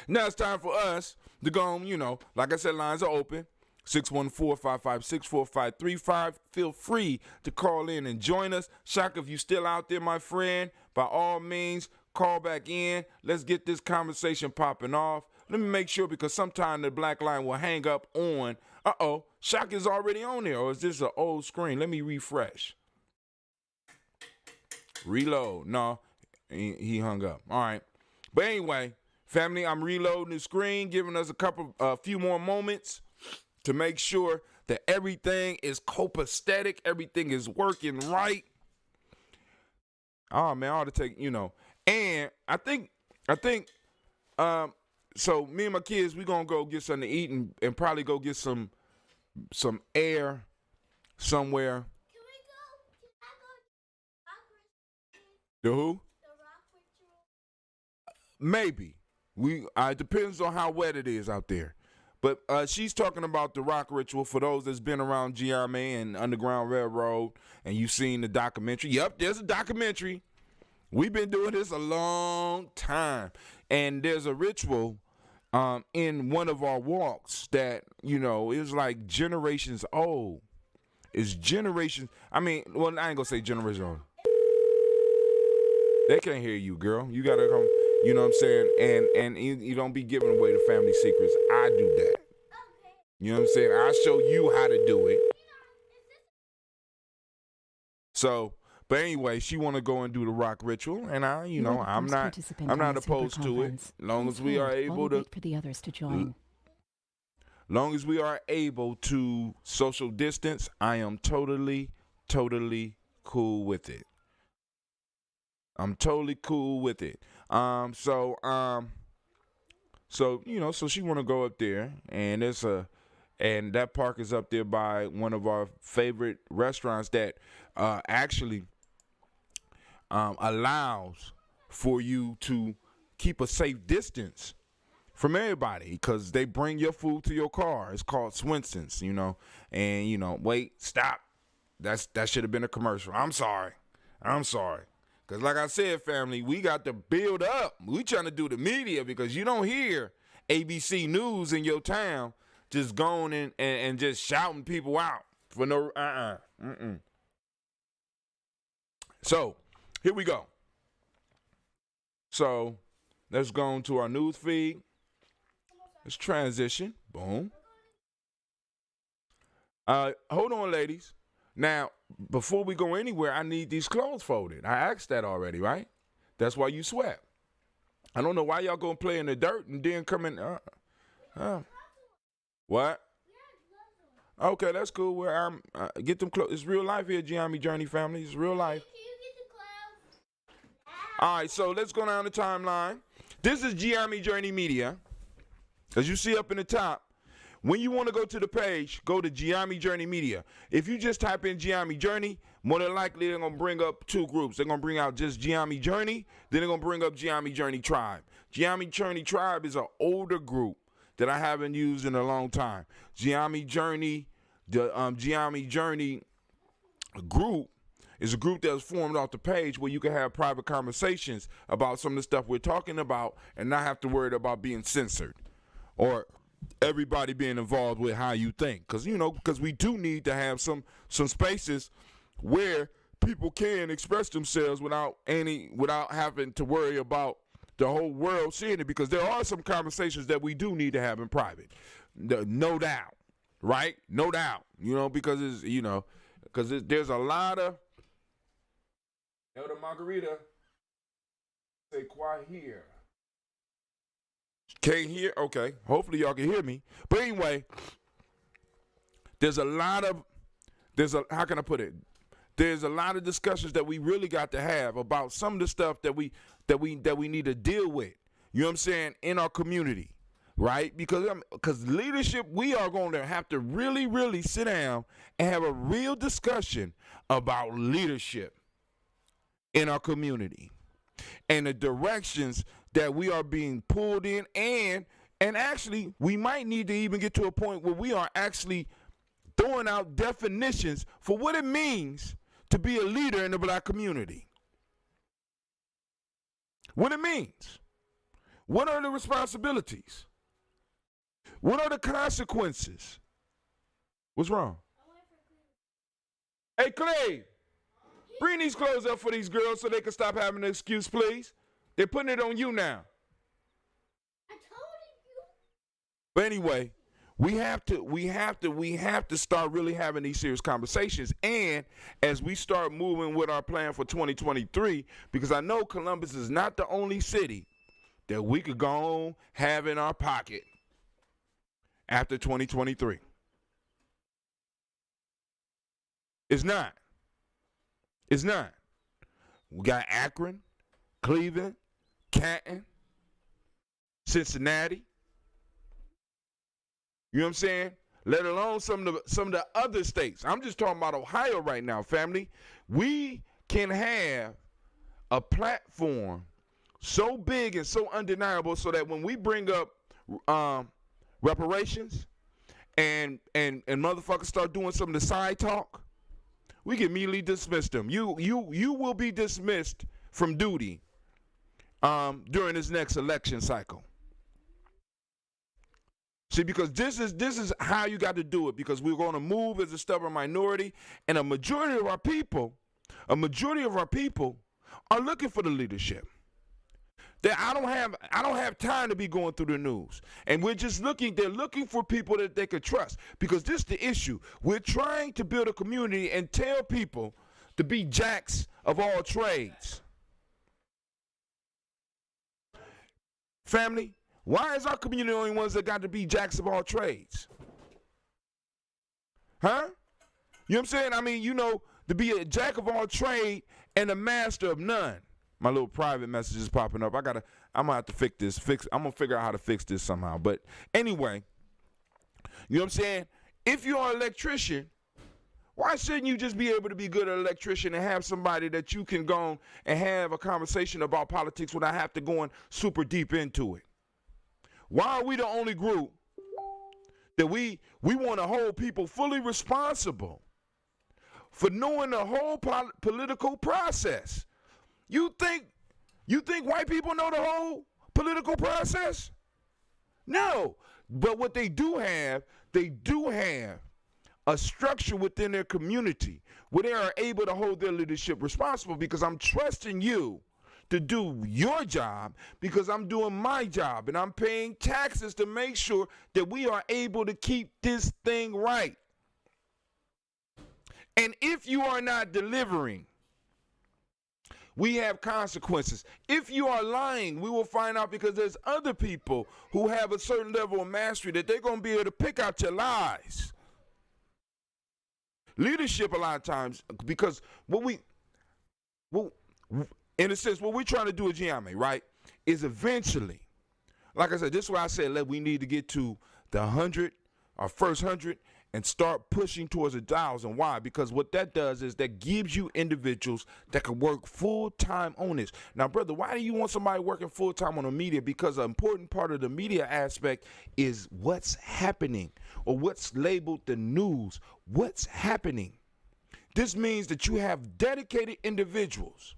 Now it's time for us to go on, like I said, lines are open. 614-556-4535. Feel free to call in and join us. Shock, if you still out there, my friend, by all means, call back in. Let's get this conversation popping off. Let me make sure, because sometime the black line will hang up on. Shock is already on there, or is this an old screen? Let me refresh. Reload. No, he hung up. All right. But anyway, family, I'm reloading the screen, giving us a few more moments to make sure that everything is copacetic, everything is working right. Oh man, I ought to take, and I think, so me and my kids, we gonna go get something to eat and probably go get some air somewhere. Can we go? Can I go rock ritual? The who? The rock ritual? Maybe. It depends on how wet it is out there. But she's talking about the rock ritual for those that's been around Gye-Nyame and Underground Railroad, and you've seen the documentary. Yep, there's a documentary. We've been doing this a long time. And there's a ritual in one of our walks that, is like generations old. It's generations. I mean, well, I ain't going to say generations old. They can't hear you, girl. You got to come. You know what I'm saying? And you don't be giving away the family secrets. I do that. Okay. You know what I'm saying? I show you how to do it. So, but anyway, she want to go and do the rock ritual, and I'm not opposed to it. As long as we are able to, for the others to join. Long as we are able to social distance, I am totally cool with it. I'm totally cool with it. So she want to go up there, and and that park is up there by one of our favorite restaurants that actually allows for you to keep a safe distance from everybody, because they bring your food to your car. It's called Swenson's, and wait, stop. That should have been a commercial. I'm sorry. Because like I said, family, we got to build up. We trying to do the media, because you don't hear ABC News in your town just going and just shouting people out for no, So, here we go. So, let's go on to our news feed. Let's transition. Boom. Hold on, ladies. Now, before we go anywhere, I need these clothes folded. I asked that already, right? That's why you sweat. I don't know why y'all gonna play in the dirt and then come in. What? Okay, that's cool. Where I'm get them clothes. It's real life here, Gye-Nyame Journey family. It's real life. Can you get the clothes? All right, so let's go down the timeline. This is Gye-Nyame Journey Media. As you see up in the top, when you want to go to the page, go to Gye-Nyame Journey Media. If you just type in Gye-Nyame Journey, more than likely they're going to bring up two groups. They're going to bring out just Gye-Nyame Journey, then they're going to bring up Gye-Nyame Journey Tribe. Gye-Nyame Journey Tribe is an older group that I haven't used in a long time. Gye-Nyame Journey, the Gye-Nyame Journey group is a group that's formed off the page where you can have private conversations about some of the stuff we're talking about and not have to worry about being censored or everybody being involved with how you think. Because we do need to have some spaces where people can express themselves without having to worry about the whole world seeing it, because there are some conversations that we do need to have in private. No doubt. Right? No doubt. Because there's a lot of Elder Margarita say quiet here. Can't hear? Okay. Hopefully y'all can hear me. But anyway, how can I put it? There's a lot of discussions that we really got to have about some of the stuff that we need to deal with. You know what I'm saying? In our community. right? Because leadership, we are going to have to really, really sit down and have a real discussion about leadership in our community and the directions that we are being pulled in, and actually we might need to even get to a point where we are actually throwing out definitions for what it means to be a leader in the black community. What it means. What are the responsibilities? What are the consequences? What's wrong? Hey, Clay, bring these clothes up for these girls so they can stop having an excuse, please. They're putting it on you now. I told you. But anyway, we have to start really having these serious conversations. And as we start moving with our plan for 2023, because I know Columbus is not the only city that we could go on have in our pocket after 2023. It's not. It's not. We got Akron, Cleveland, Canton, Cincinnati. You know what I'm saying? Let alone some of the other states. I'm just talking about Ohio right now, family. We can have a platform so big and so undeniable so that when we bring up reparations and motherfuckers start doing some of the side talk, we can immediately dismiss them. You will be dismissed from duty during this next election cycle. See, because this is how you got to do it, because we're going to move as a stubborn minority, and a majority of our people are looking for the leadership. That I don't have time to be going through the news. And they're looking for people that they could trust. Because this is the issue. We're trying to build a community and tell people to be jacks of all trades. Family, why is our community the only ones that got to be jacks of all trades? Huh? You know what I'm saying? I mean, to be a jack of all trade and a master of none. My little private message is popping up. I'm gonna have to fix this. I'm gonna figure out how to fix this somehow. But anyway, you know what I'm saying? If you're an electrician, why shouldn't you just be able to be good at electrician and have somebody that you can go and have a conversation about politics without have to go in super deep into it? Why are we the only group that we want to hold people fully responsible for knowing the whole political process? You think white people know the whole political process? No. But what they do have a structure within their community where they are able to hold their leadership responsible, because I'm trusting you to do your job because I'm doing my job, and I'm paying taxes to make sure that we are able to keep this thing right. And if you are not delivering, we have consequences. If you are lying, we will find out, because there's other people who have a certain level of mastery that they're going to be able to pick out your lies. Leadership, a lot of times, because in a sense, what we're trying to do at Gye-Nyame, right, is eventually, like I said, this is why I said we need to get to the 100, our first 100, and start pushing towards 1,000. Why? Because what that does is that gives you individuals that can work full-time on this. Now, brother, why do you want somebody working full-time on the media? Because an important part of the media aspect is what's happening, or what's labeled the news. What's happening? This means that you have dedicated individuals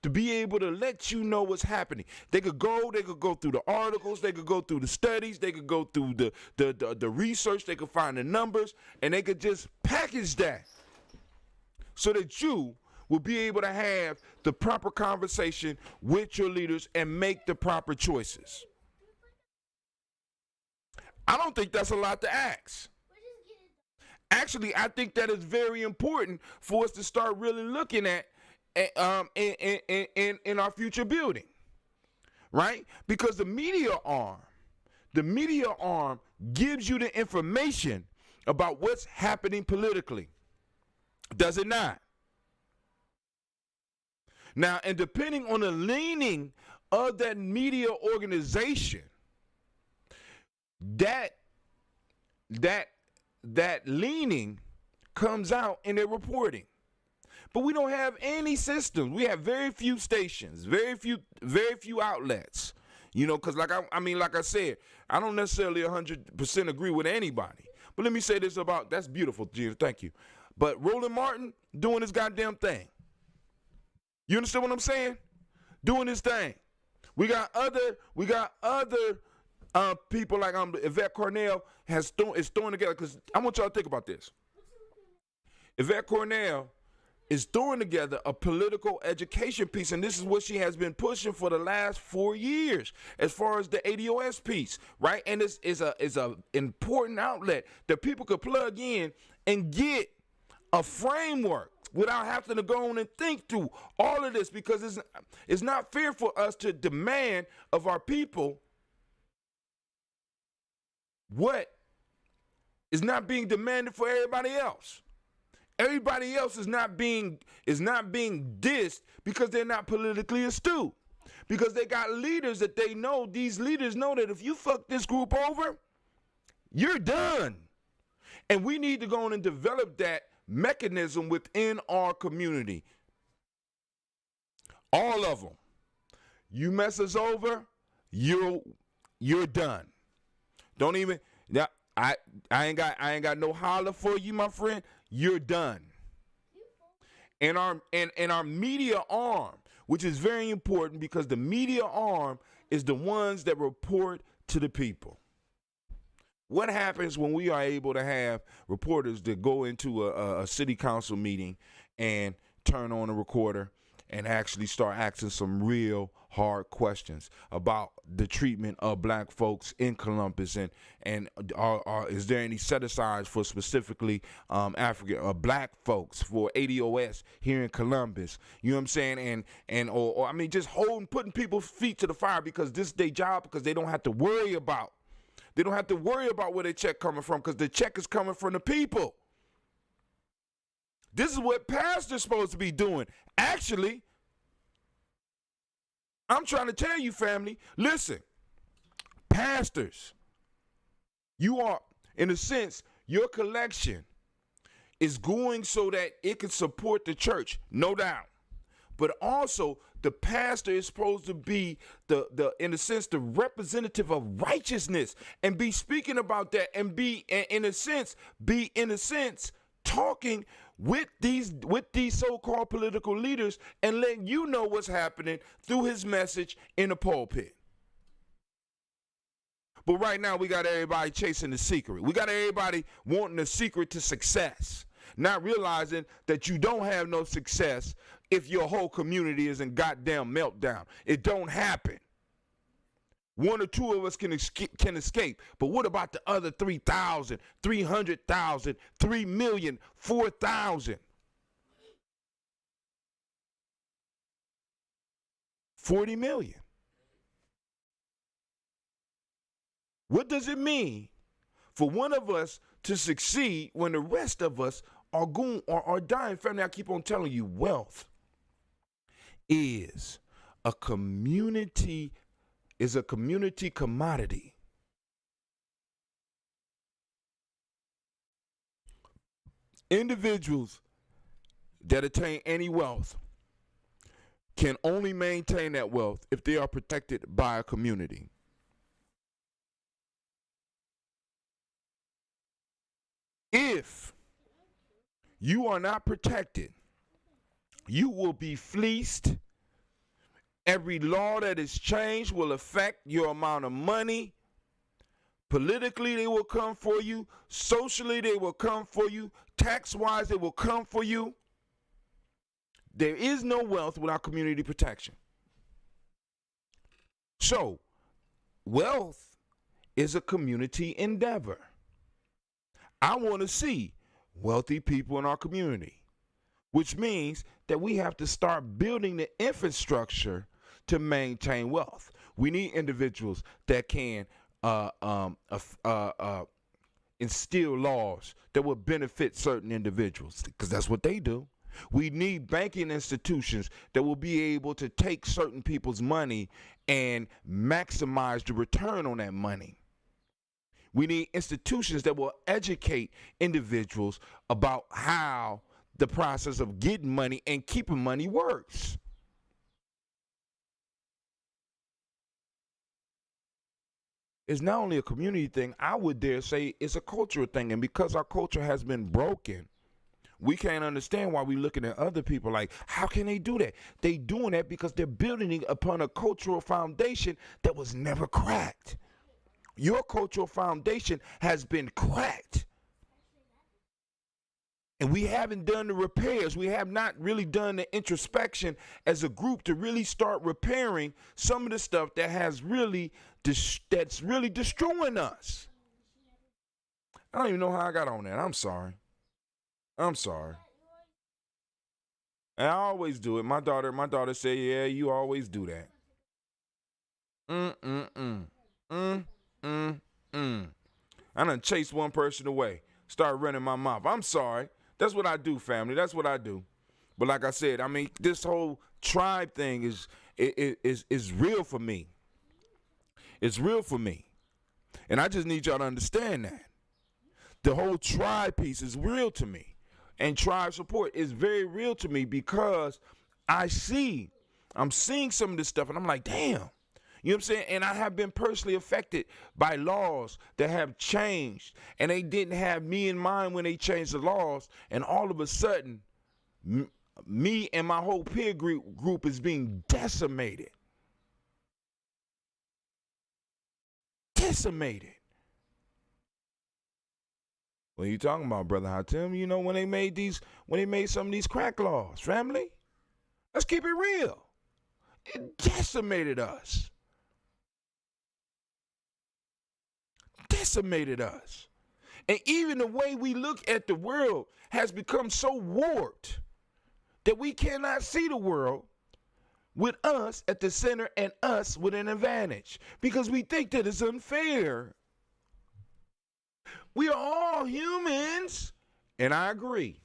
to be able to let you know what's happening. They could go through the articles, they could go through the studies, they could go through the research, they could find the numbers, and they could just package that so that you will be able to have the proper conversation with your leaders and make the proper choices. I don't think that's a lot to ask. Actually, I think that is very important for us to start really looking at in our future building, right? Because the media arm gives you the information about what's happening politically. Does it not? Now, and depending on the leaning of that media organization, that leaning comes out in their reporting. But we don't have any systems. We have very few stations, very few outlets. You know, because like I said, I don't necessarily 100% agree with anybody. But let me say this about, that's beautiful, Gina, thank you. But Roland Martin doing his goddamn thing. You understand what I'm saying? Doing his thing. We got other people like Yvette Cornell is throwing together, because I want y'all to think about this. Yvette Cornell is throwing together a political education piece, and this is what she has been pushing for the last 4 years as far as the ADOS piece, right? And this is a important outlet that people could plug in and get a framework without having to go on and think through all of this, because it's not fair for us to demand of our people what is not being demanded for everybody else. Everybody else is not being dissed because they're not politically astute. Because they got leaders that they know, these leaders know that if you fuck this group over, you're done. And we need to go on and develop that mechanism within our community. All of them. You mess us over, you're done. Don't even, I ain't got no holler for you, my friend. You're done. And our media arm, which is very important, because the media arm is the ones that report to the people. What happens when we are able to have reporters that go into a city council meeting and turn on a recorder and actually start asking some real hard questions about the treatment of black folks in Columbus, and is there any set-asides for specifically African or black folks for ADOS here in Columbus? You know what I'm saying? Or I mean, just putting people's feet to the fire, because this is their job, because they don't have to worry about where their check coming from, because the check is coming from the people. This is what pastors supposed to be doing. Actually, I'm trying to tell you, family, listen, pastors, you are, in a sense, your collection is going so that it can support the church, no doubt. But also, the pastor is supposed to be in a sense, the representative of righteousness, and be speaking about that, and be in a sense talking with these so-called political leaders, and letting you know what's happening through his message in the pulpit. But right now, we got everybody chasing the secret. We got everybody wanting the secret to success, not realizing that you don't have no success if your whole community is in goddamn meltdown. It don't happen. One or two of us can escape, but what about the other 3,000, 300,000, 3 million, 4,000? 40 million. What does it mean for one of us to succeed when the rest of us are dying? Family, I keep on telling you, wealth is a community commodity. Individuals that attain any wealth can only maintain that wealth if they are protected by a community. If you are not protected, you will be fleeced. Every law that is changed will affect your amount of money. Politically, they will come for you. Socially, they will come for you. Tax-wise, they will come for you. There is no wealth without community protection. So, wealth is a community endeavor. I want to see wealthy people in our community, which means that we have to start building the infrastructure to maintain wealth. We need individuals that can instill laws that will benefit certain individuals, because that's what they do. We need banking institutions that will be able to take certain people's money and maximize the return on that money. We need institutions that will educate individuals about how the process of getting money and keeping money works. It's not only a community thing, I would dare say it's a cultural thing. And because our culture has been broken, we can't understand why we're looking at other people like, how can they do that? They doing that because they're building upon a cultural foundation that was never cracked. Your cultural foundation has been cracked. And we haven't done the repairs. We have not really done the introspection as a group to really start repairing some of the stuff that has really that's really destroying us. I don't even know how I got on that. I'm sorry. And I always do it. My daughter said, yeah, you always do that. I done chased one person away. Start running my mouth. I'm sorry. That's what I do, family. That's what I do. But like I said, I mean, this whole tribe thing is real for me. It's real for me. And I just need y'all to understand that. The whole tribe piece is real to me. And tribe support is very real to me because I'm seeing some of this stuff and I'm like, damn. You know what I'm saying? And I have been personally affected by laws that have changed. And they didn't have me in mind when they changed the laws. And all of a sudden, me and my whole peer group is being decimated. Decimated. What are you talking about, Brother Hatem? You know, when they made some of these crack laws, family, let's keep it real. It decimated us. Decimated us. And even the way we look at the world has become so warped that we cannot see the world with us at the center and us with an advantage because we think that it's unfair. We are all humans, and I agree.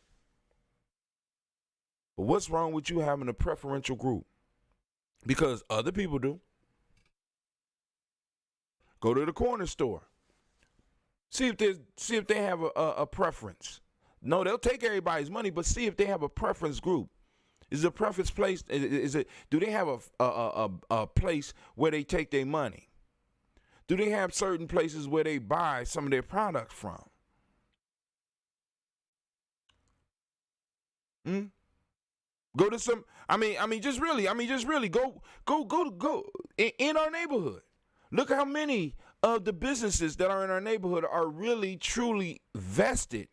But what's wrong with you having a preferential group? Because other people do. Go to the corner store. See if they have a preference. No, they'll take everybody's money, but see if they have a preference group. Is it a preference place? Do they have a place where they take their money? Do they have certain places where they buy some of their products from? Go to some. Just really go in our neighborhood. Look how many of the businesses that are in our neighborhood are really truly vested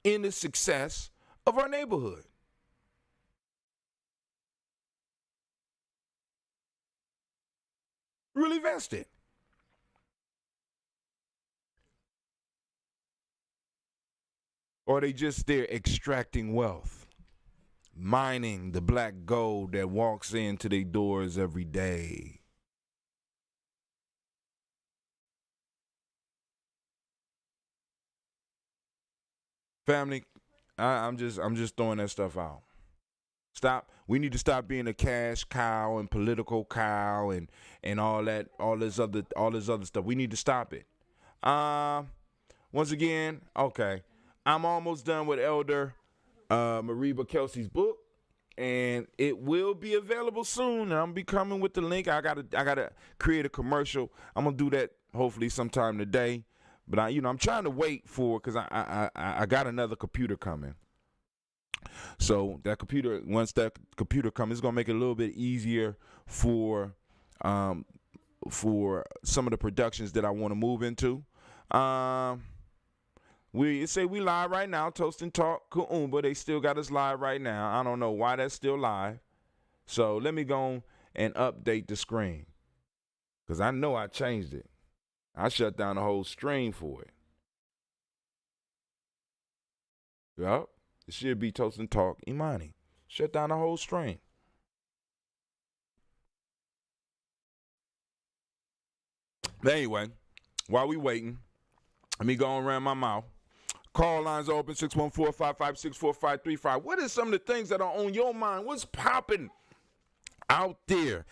in the success of our neighborhood. Really vested. Or are they just there extracting wealth, mining the black gold that walks into their doors every day? Family, I'm just throwing that stuff out. Stop. We need to stop being a cash cow and political cow and all this other stuff. We need to stop it. Once again, okay. I'm almost done with Elder Mariba Kelsey's book, and it will be available soon. And I'm gonna be coming with the link. I gotta create a commercial. I'm gonna do that hopefully sometime today. But I'm trying to wait because I got another computer coming. So once that computer comes, it's gonna make it a little bit easier for some of the productions that I want to move into. We live right now, Toast and Talk, Kuumba. They still got us live right now. I don't know why that's still live. So let me go and update the screen. Because I know I changed it. I shut down the whole stream for it. Yup. It should be Toast and Talk, Imani. Shut down the whole stream. But anyway, while we waiting, let me go around my mouth. Call lines are open, 614-556-4535. What is some of the things that are on your mind? What's popping out there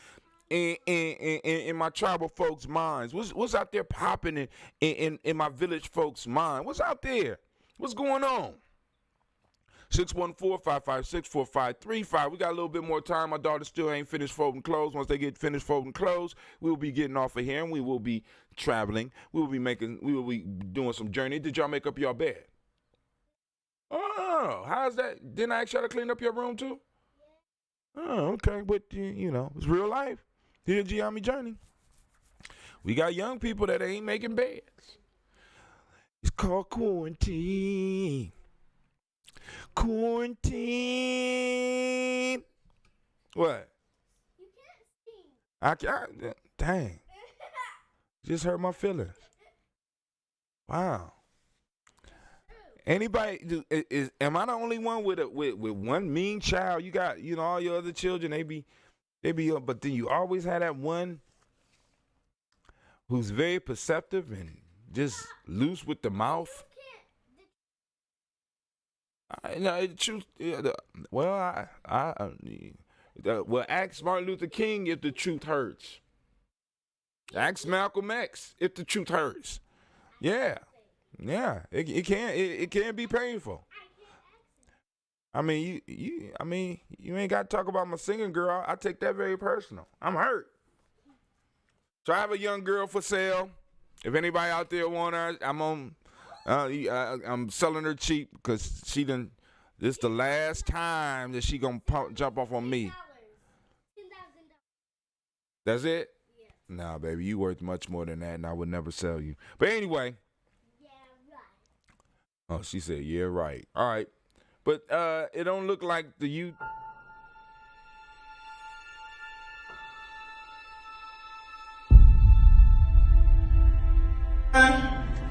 in my tribal folks' minds? What's out there popping in my village folks' mind? What's out there? What's going on? 614-556-4535. We got a little bit more time. My daughter still ain't finished folding clothes. Once they get finished folding clothes, we'll be getting off of here and we will be traveling. We will be doing some journey. Did y'all make up your bed? Oh, how's that? Didn't I ask y'all to clean up your room too? Oh, okay. But it's real life. Here at Gye-Nyame Journey. We got young people that ain't making beds. It's called quarantine. Quarantine. What? You can't sing. Dang. Just hurt my feelings. Wow. Anybody? Am I the only one with one mean child? You got all your other children. They be, but then you always have that one who's very perceptive and just loose with the mouth. Well, ask Martin Luther King if the truth hurts. Ask Malcolm X if the truth hurts. Yeah, it can be painful. I mean, you ain't got to talk about my singing girl. I take that very personal. I'm hurt. So I have a young girl for sale. If anybody out there want her, I'm selling her cheap because this is the last time that she gonna jump off on me. $10,000. That's it? Yeah. Nah, baby, you worth much more than that, and I would never sell you. But anyway. Yeah, right. Oh, she said, yeah, right. All right. But it don't look like the youth.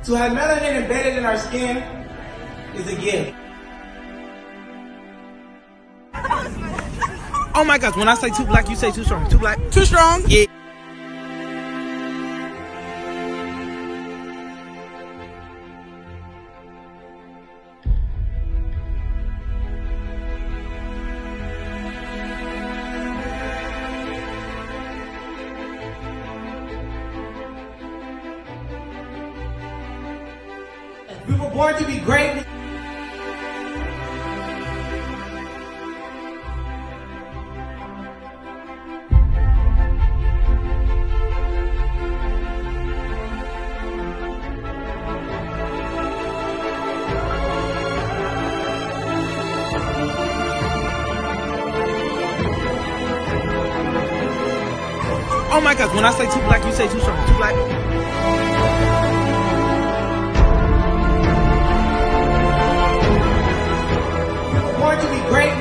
To have melanin embedded in our skin is a gift. Oh my gosh, when I say too black, you say too strong. Too black? Too strong? Yeah. We were born to be great. Oh my gosh, when I say too black, you say too strong. Too black? We were born to be great.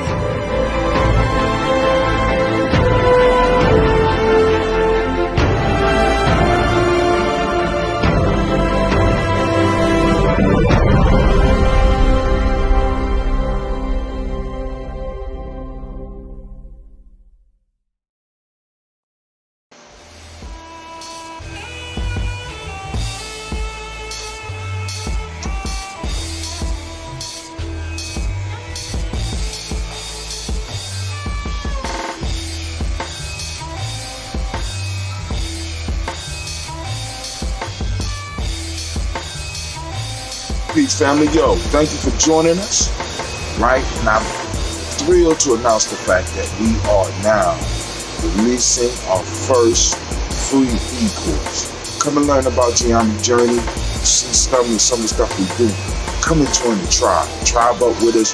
Peace, family. Yo, thank you for joining us. Right? And I'm thrilled to announce the fact that we are now releasing our first free e-course. Come and learn about Gye-Nyame Journey. See some of the stuff we do. Come and join the tribe. Tribe up with us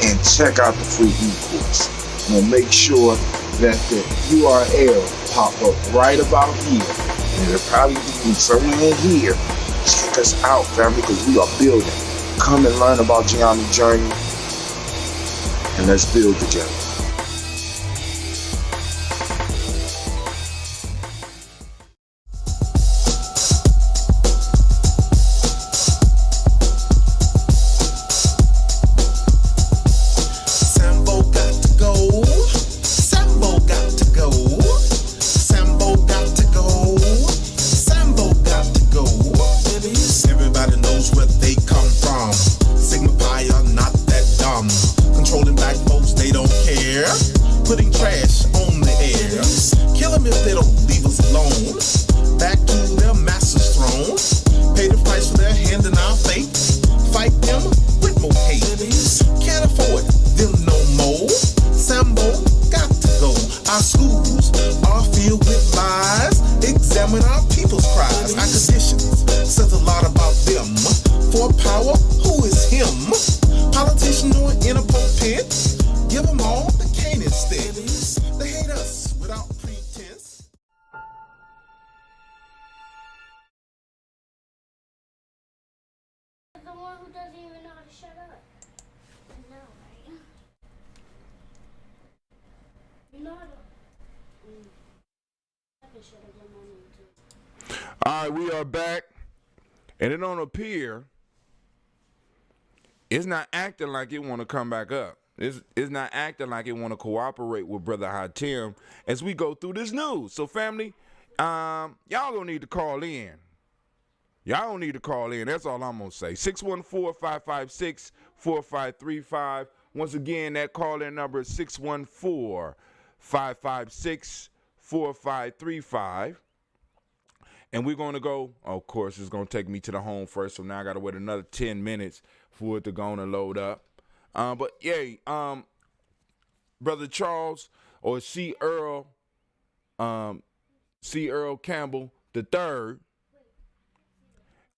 and check out the free e-course. We'll make sure that the URL pop up right about here. And it'll probably be somewhere in here. Check us out, family, because we are building. Come and learn about Gye-Nyame Journey, and let's build together. Sambo got to go. Sambo got to go. Sambo got to go. Sambo got to go. Everybody knows where they come from. All right, we are back, and it don't appear it's not acting like it want to come back up. It's not acting like it want to cooperate with Brother Hatim as we go through this news. So, family, y'all gonna need to call in. Y'all don't need to call in. That's all I'm gonna say. 614-556-4535. Once again, that call-in number is 614-556-4535. And we're going to go, of course, it's going to take me to the home first, so now I got to wait another 10 minutes for it to go on and load up. But, yeah, Brother Charles, or C. Earl Campbell III,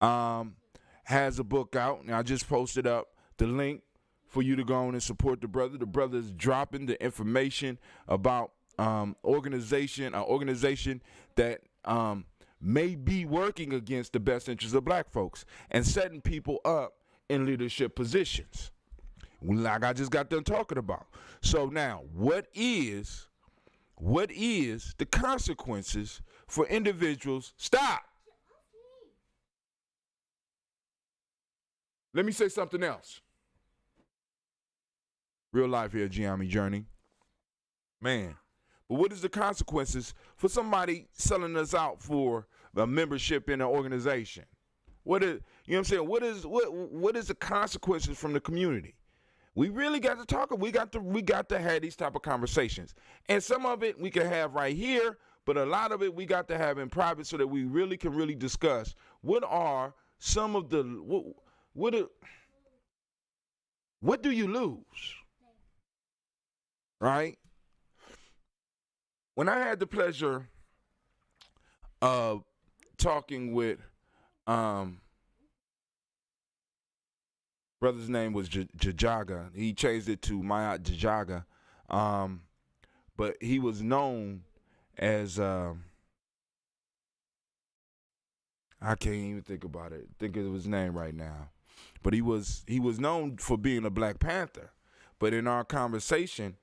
has a book out. And I just posted up the link for you to go on and support the brother. The brother's dropping the information about organization that may be working against the best interests of black folks and setting people up in leadership positions, like I just got done talking about. So now, what is the consequences for individuals? Stop. Let me say something else. Real life here, Gye-Nyame Journey. Man. But what is the consequences for somebody selling us out for a membership in an organization? What is, you know what I'm saying? What is the consequences from the community? We really got to talk. We got to have these type of conversations. And some of it we can have right here, but a lot of it we got to have in private so that we really can discuss what are some of the what do you lose? Right? When I had the pleasure of talking with brother's name was Jajaga. He changed it to Mayat Jajaga. But he was known as I can't even think about it. Think of his name right now. But he was known for being a Black Panther. But in our conversation,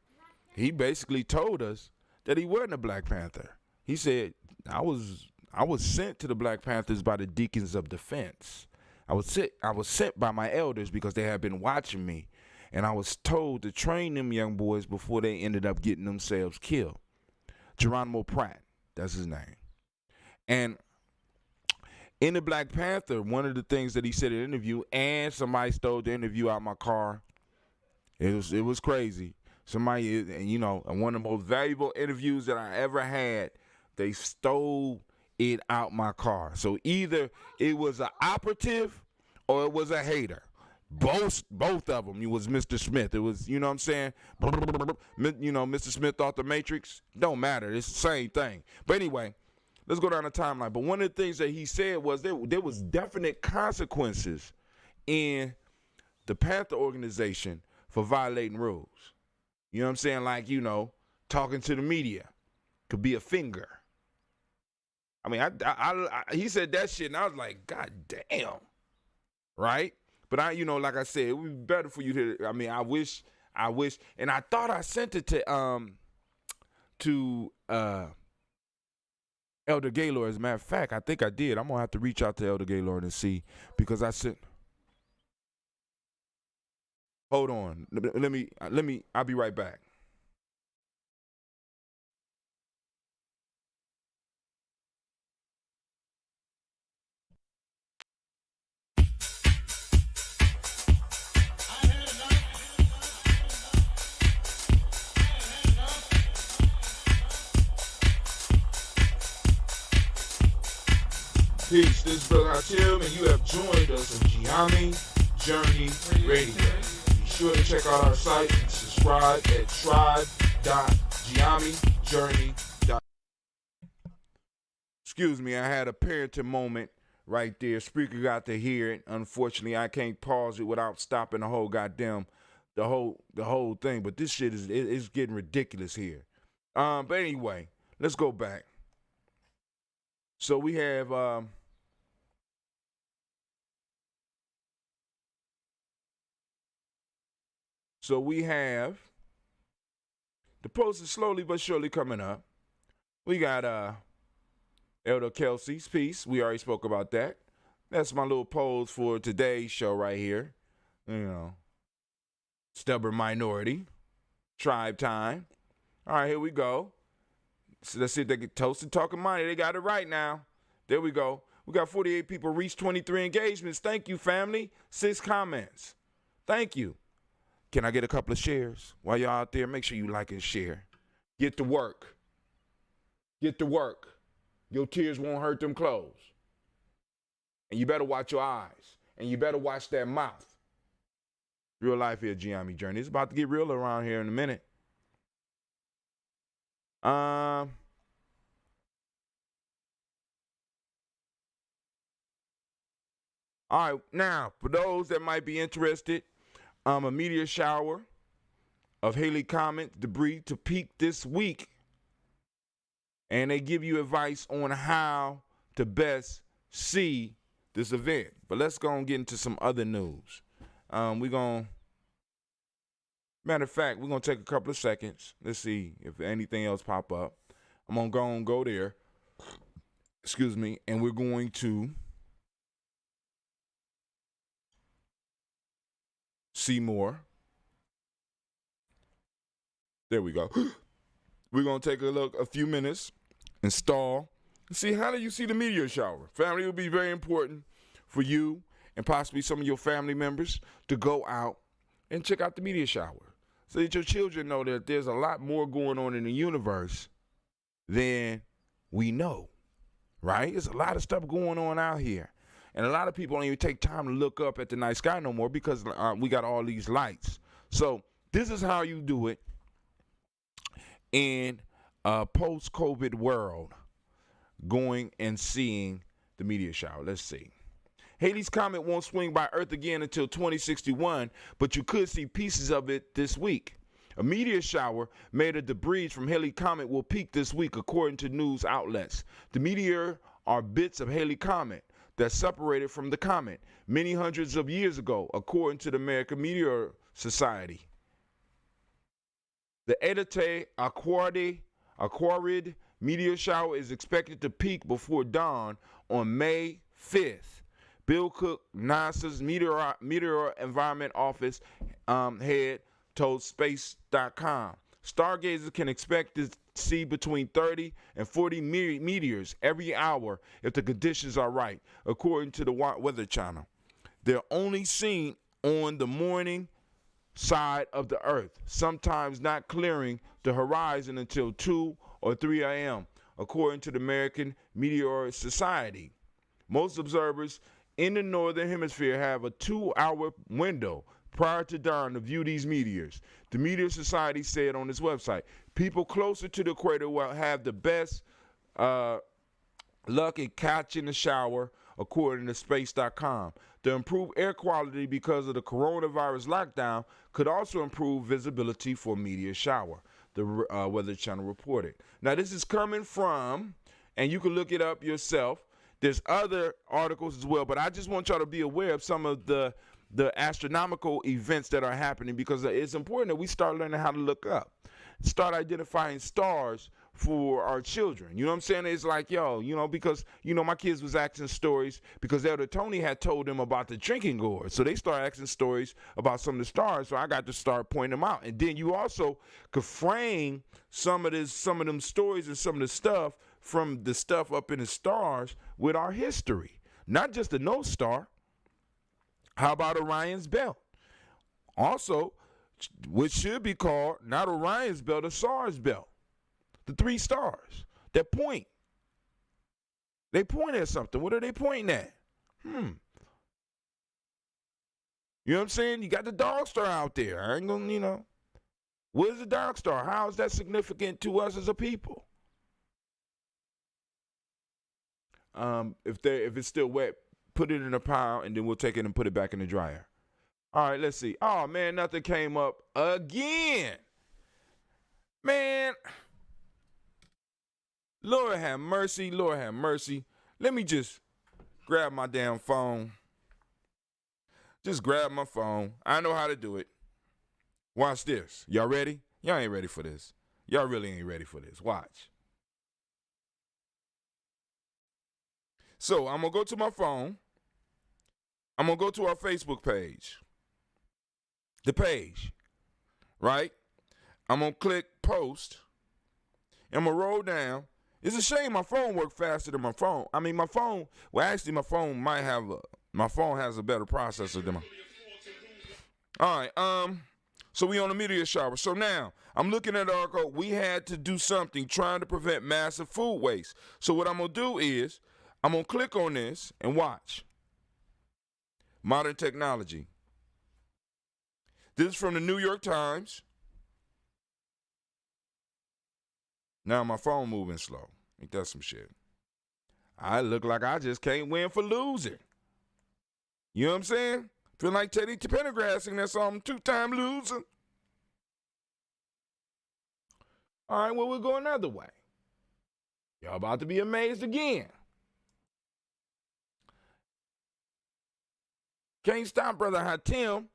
he basically told us that he wasn't a Black Panther. He said, I was sent to the Black Panthers by the Deacons of Defense. I was sent by my elders because they had been watching me, and I was told to train them young boys before they ended up getting themselves killed. Geronimo Pratt, that's his name. And in the Black Panther, one of the things that he said in the interview, and somebody stole the interview out my car. It was crazy. Somebody, you know, one of the most valuable interviews that I ever had, they stole it out my car. So either it was an operative or it was a hater. Both of them. It was Mr. Smith. It was, you know what I'm saying? You know, Mr. Smith off the Matrix. Don't matter. It's the same thing. But anyway, let's go down the timeline. But one of the things that he said was there was definite consequences in the Panther organization for violating rules. You know what I'm saying? Like, you know, talking to the media could be a finger. I mean, he said that shit, and I was like, God damn, right? But you know, like I said, it would be better for you to. I mean, I wish, and I thought I sent it to Elder Gaylord. As a matter of fact, I think I did. I'm gonna have to reach out to Elder Gaylord and see, because I sent. Hold on, let me. I'll be right back. Peace, this is Brother Hatim, and you have joined us on Gye-Nyame Journey Radio. Be sure to check out our site and subscribe at tribe.gyenamejourney.com. Excuse me, I had a parenting moment right there. Speaker got to hear it. Unfortunately, I can't pause it without stopping the whole thing. But this shit is getting ridiculous here. But anyway, let's go back. So we have the post is slowly but surely coming up. We got Elder Kelsey's piece. We already spoke about that. That's my little pose for today's show right here. You know, stubborn minority, tribe time. All right, here we go. So let's see if they can toast and talk Imani. They got it right now. There we go. We got 48 people, reached 23 engagements. Thank you, family. 6 comments. Thank you. Can I get a couple of shares? While y'all out there, make sure you like and share. Get to work. Get to work. Your tears won't hurt them clothes. And you better watch your eyes. And you better watch that mouth. Real life here, Gye-Nyame Journey. It's about to get real around here in a minute. All right, now, for those that might be interested, a meteor shower of Halley Comet debris to peak this week. And they give you advice on how to best see this event. But let's go and get into some other news. Matter of fact, we're going to take a couple of seconds. Let's see if anything else pop up. I'm going to go there. Excuse me. And we're going to see more. There we go. We're going to take a few minutes, install, and see how do you see the meteor shower. Family, it will be very important for you and possibly some of your family members to go out and check out the meteor shower so that your children know that there's a lot more going on in the universe than we know, right? There's a lot of stuff going on out here. And a lot of people don't even take time to look up at the night sky no more because we got all these lights. So this is how you do it in a post-COVID world, going and seeing the meteor shower. Let's see. Halley's Comet won't swing by Earth again until 2061, but you could see pieces of it this week. A meteor shower made of debris from Halley Comet will peak this week, according to news outlets. The meteor are bits of Halley Comet that separated from the comet many hundreds of years ago, according to the American Meteor Society. The Edite Aquarid meteor shower is expected to peak before dawn on May 5th. Bill Cook, NASA's Meteor Environment Office head, told Space.com. Stargazers can expect to see between 30 and 40 meteors every hour if the conditions are right, according to the Weather Channel. They're only seen on the morning side of the Earth, sometimes not clearing the horizon until 2 or 3 a.m., according to the American Meteor Society. Most observers in the northern hemisphere have a 2-hour window prior to dawn to view these meteors. The Meteor Society said on its website, people closer to the equator will have the best luck in catching the shower, according to Space.com. The improved air quality because of the coronavirus lockdown could also improve visibility for meteor shower, the Weather Channel reported. Now, this is coming from, and you can look it up yourself, there's other articles as well, but I just want y'all to be aware of some of the astronomical events that are happening, because it's important that we start learning how to look up, start identifying stars for our children. You know what I'm saying? It's like, because, my kids was asking stories because Elder Tony had told them about the drinking gourd. So they started asking stories about some of the stars. So I got to start pointing them out. And then you also could frame some of them stories and some of the stuff from the stuff up in the stars with our history, not just the North Star. How about Orion's Belt? Also, which should be called not Orion's Belt, a SARS Belt. The 3 stars that point. They point at something. What are they pointing at? You know what I'm saying? You got the dog star out there. I ain't gonna, what is the dog star? How is that significant to us as a people? If it's still wet, put it in a pile, and then we'll take it and put it back in the dryer. All right, let's see. Oh, man, nothing came up again. Man, Lord have mercy, Lord have mercy. Let me just grab my damn phone. Just grab my phone. I know how to do it. Watch this. Y'all ready? Y'all ain't ready for this. Y'all really ain't ready for this. Watch. So I'm going to go to my phone. I'm going to go to our Facebook page. The page, right? I'm going to click post. I'm going to roll down. It's a shame my phone works faster than my phone. I mean, my phone, well, actually, my phone has a better processor than my. All right, so we on the media shower. So now, I'm looking at the article. We had to do something trying to prevent massive food waste. So what I'm going to do is, I'm going to click on this and watch. Modern technology. This is from the New York Times. Now my phone moving slow. Ain't that some shit? I look like I just can't win for losing. You know what I'm saying? Feel like Teddy Pendergrass singing that song, two-time loser. All right, well, we'll go another way. Y'all about to be amazed again. Can't stop, brother Hatim.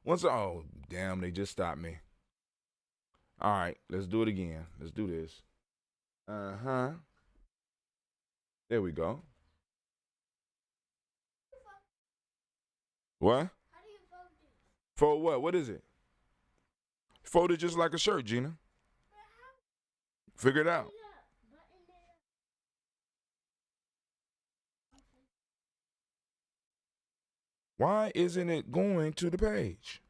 Oh, damn, they just stopped me. All right, let's do it again. Let's do this. Uh-huh. There we go. What? How do you fold this? Fold what? What is it? Fold it just like a shirt, Gina. Figure it out. Why isn't it going to the page?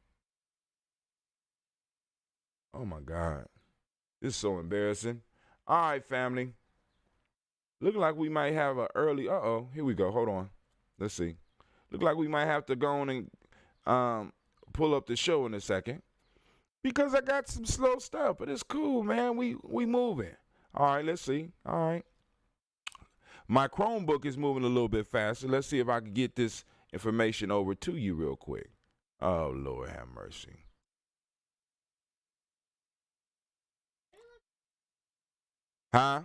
Oh, my God. This is so embarrassing. All right, family. Look like we might have an early. Here we go. Hold on. Let's see. Look like we might have to go on and pull up the show in a second because I got some slow stuff, but it's cool, man. We moving. All right, let's see. All right. My Chromebook is moving a little bit faster. Let's see if I can get this information over to you real quick. Oh, Lord have mercy. Huh?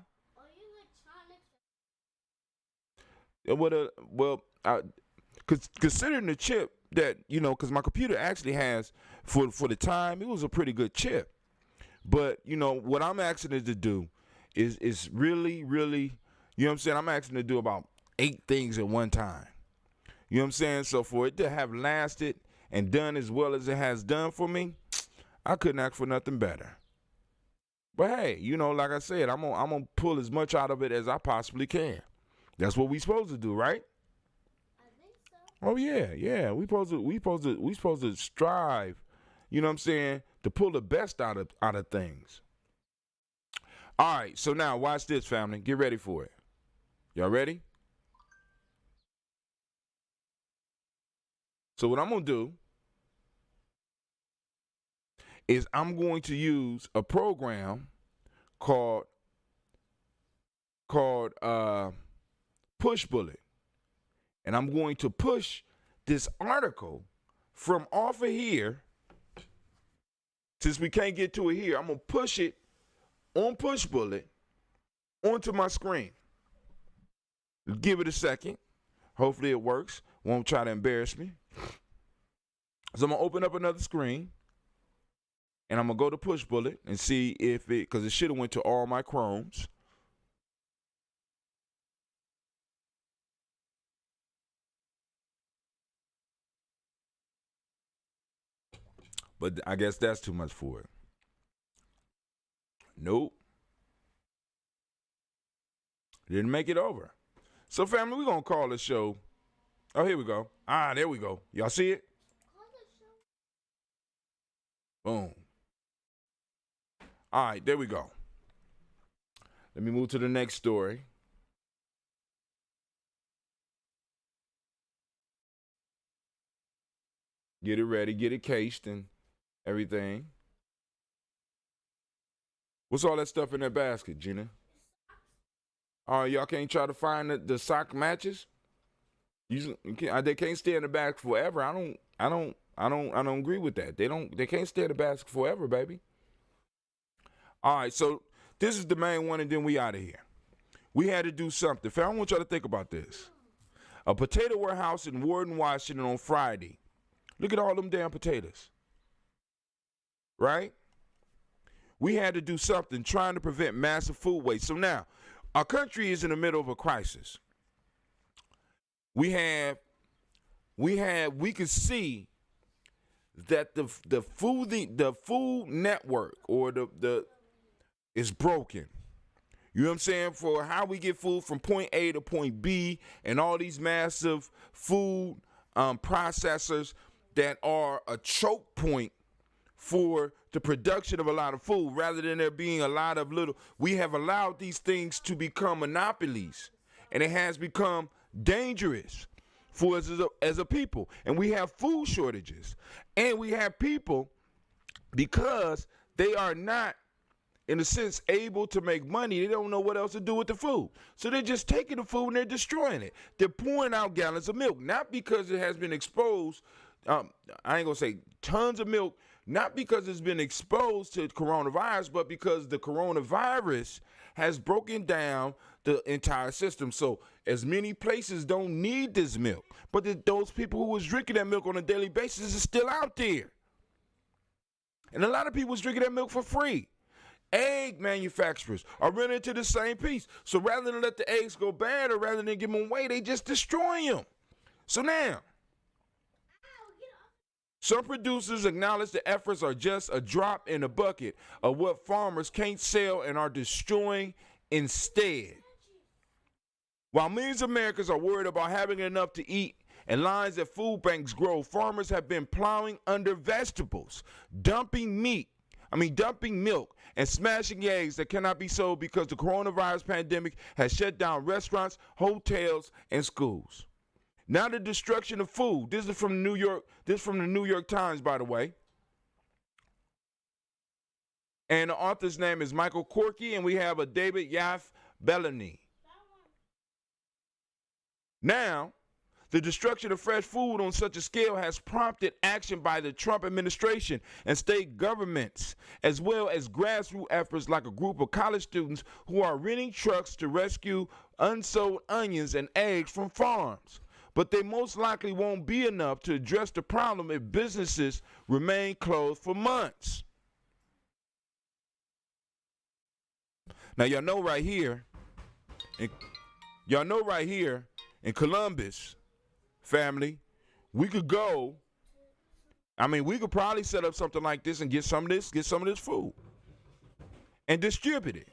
Considering the chip that, because my computer actually has, for the time, it was a pretty good chip. But, what I'm asking it to do is really, really, you know what I'm saying? I'm asking it to do about 8 things at one time. You know what I'm saying? So for it to have lasted and done as well as it has done for me, I couldn't ask for nothing better. But hey, like I said, I'm gonna pull as much out of it as I possibly can. That's what we supposed to do, right? I think so. Oh yeah. We supposed to strive, you know what I'm saying, to pull the best out of things. All right, so now watch this, family. Get ready for it. Y'all ready? So what I'm gonna do is I'm going to use a program called Push Bullet. And I'm going to push this article from off of here. Since we can't get to it here, I'm going to push it on Push Bullet onto my screen. Give it a second. Hopefully it works. Won't try to embarrass me. So I'm going to open up another screen. And I'm going to go to Push Bullet and see if because it should have went to all my Chromes. But I guess that's too much for it. Nope. Didn't make it over. So, family, we're going to call the show. Oh, here we go. There we go. Y'all see it? Boom. All right, there we go. Let me move to the next story. Get it ready, get it cased and everything. What's all that stuff in that basket, Gina? Y'all can't try to find the sock matches? They can't stay in the basket forever. I don't agree with that. They can't stay in the basket forever, baby. All right, so this is the main one, and then we out of here. We had to do something. I want y'all to think about this. A potato warehouse in Warden, Washington on Friday. Look at all them damn potatoes. Right? We had to do something trying to prevent massive food waste. So now, our country is in the middle of a crisis. we could see that the food network or the is broken. You know what I'm saying? For how we get food from point A to point B, and all these massive food processors that are a choke point for the production of a lot of food, rather than there being a lot of little. We have allowed these things to become monopolies, and it has become dangerous for us as a people. And we have food shortages, and we have people, because they are not, in a sense, able to make money. They don't know what else to do with the food. So they're just taking the food and they're destroying it. They're pouring out gallons of milk, not because it has been exposed, I ain't gonna say tons of milk, not because it's been exposed to coronavirus, but because the coronavirus has broken down the entire system. So as many places don't need this milk, but those people who was drinking that milk on a daily basis is still out there. And a lot of people was drinking that milk for free. Egg manufacturers are running into the same piece. So rather than let the eggs go bad, or rather than give them away, they just destroy them. So now, some producers acknowledge the efforts are just a drop in the bucket of what farmers can't sell and are destroying instead. While millions of Americans are worried about having enough to eat and lines at food banks grow, farmers have been plowing under vegetables, dumping milk, and smashing eggs that cannot be sold because the coronavirus pandemic has shut down restaurants, hotels, and schools. Now the destruction of food. This is from the New York Times, by the way. And the author's name is Michael Corky, and we have a David Yaf Bellany. Now, the destruction of fresh food on such a scale has prompted action by the Trump administration and state governments, as well as grassroots efforts like a group of college students who are renting trucks to rescue unsold onions and eggs from farms. But they most likely won't be enough to address the problem if businesses remain closed for months. Now, y'all know right here in Columbus, family, we could probably set up something like this and get some of this food and distribute it.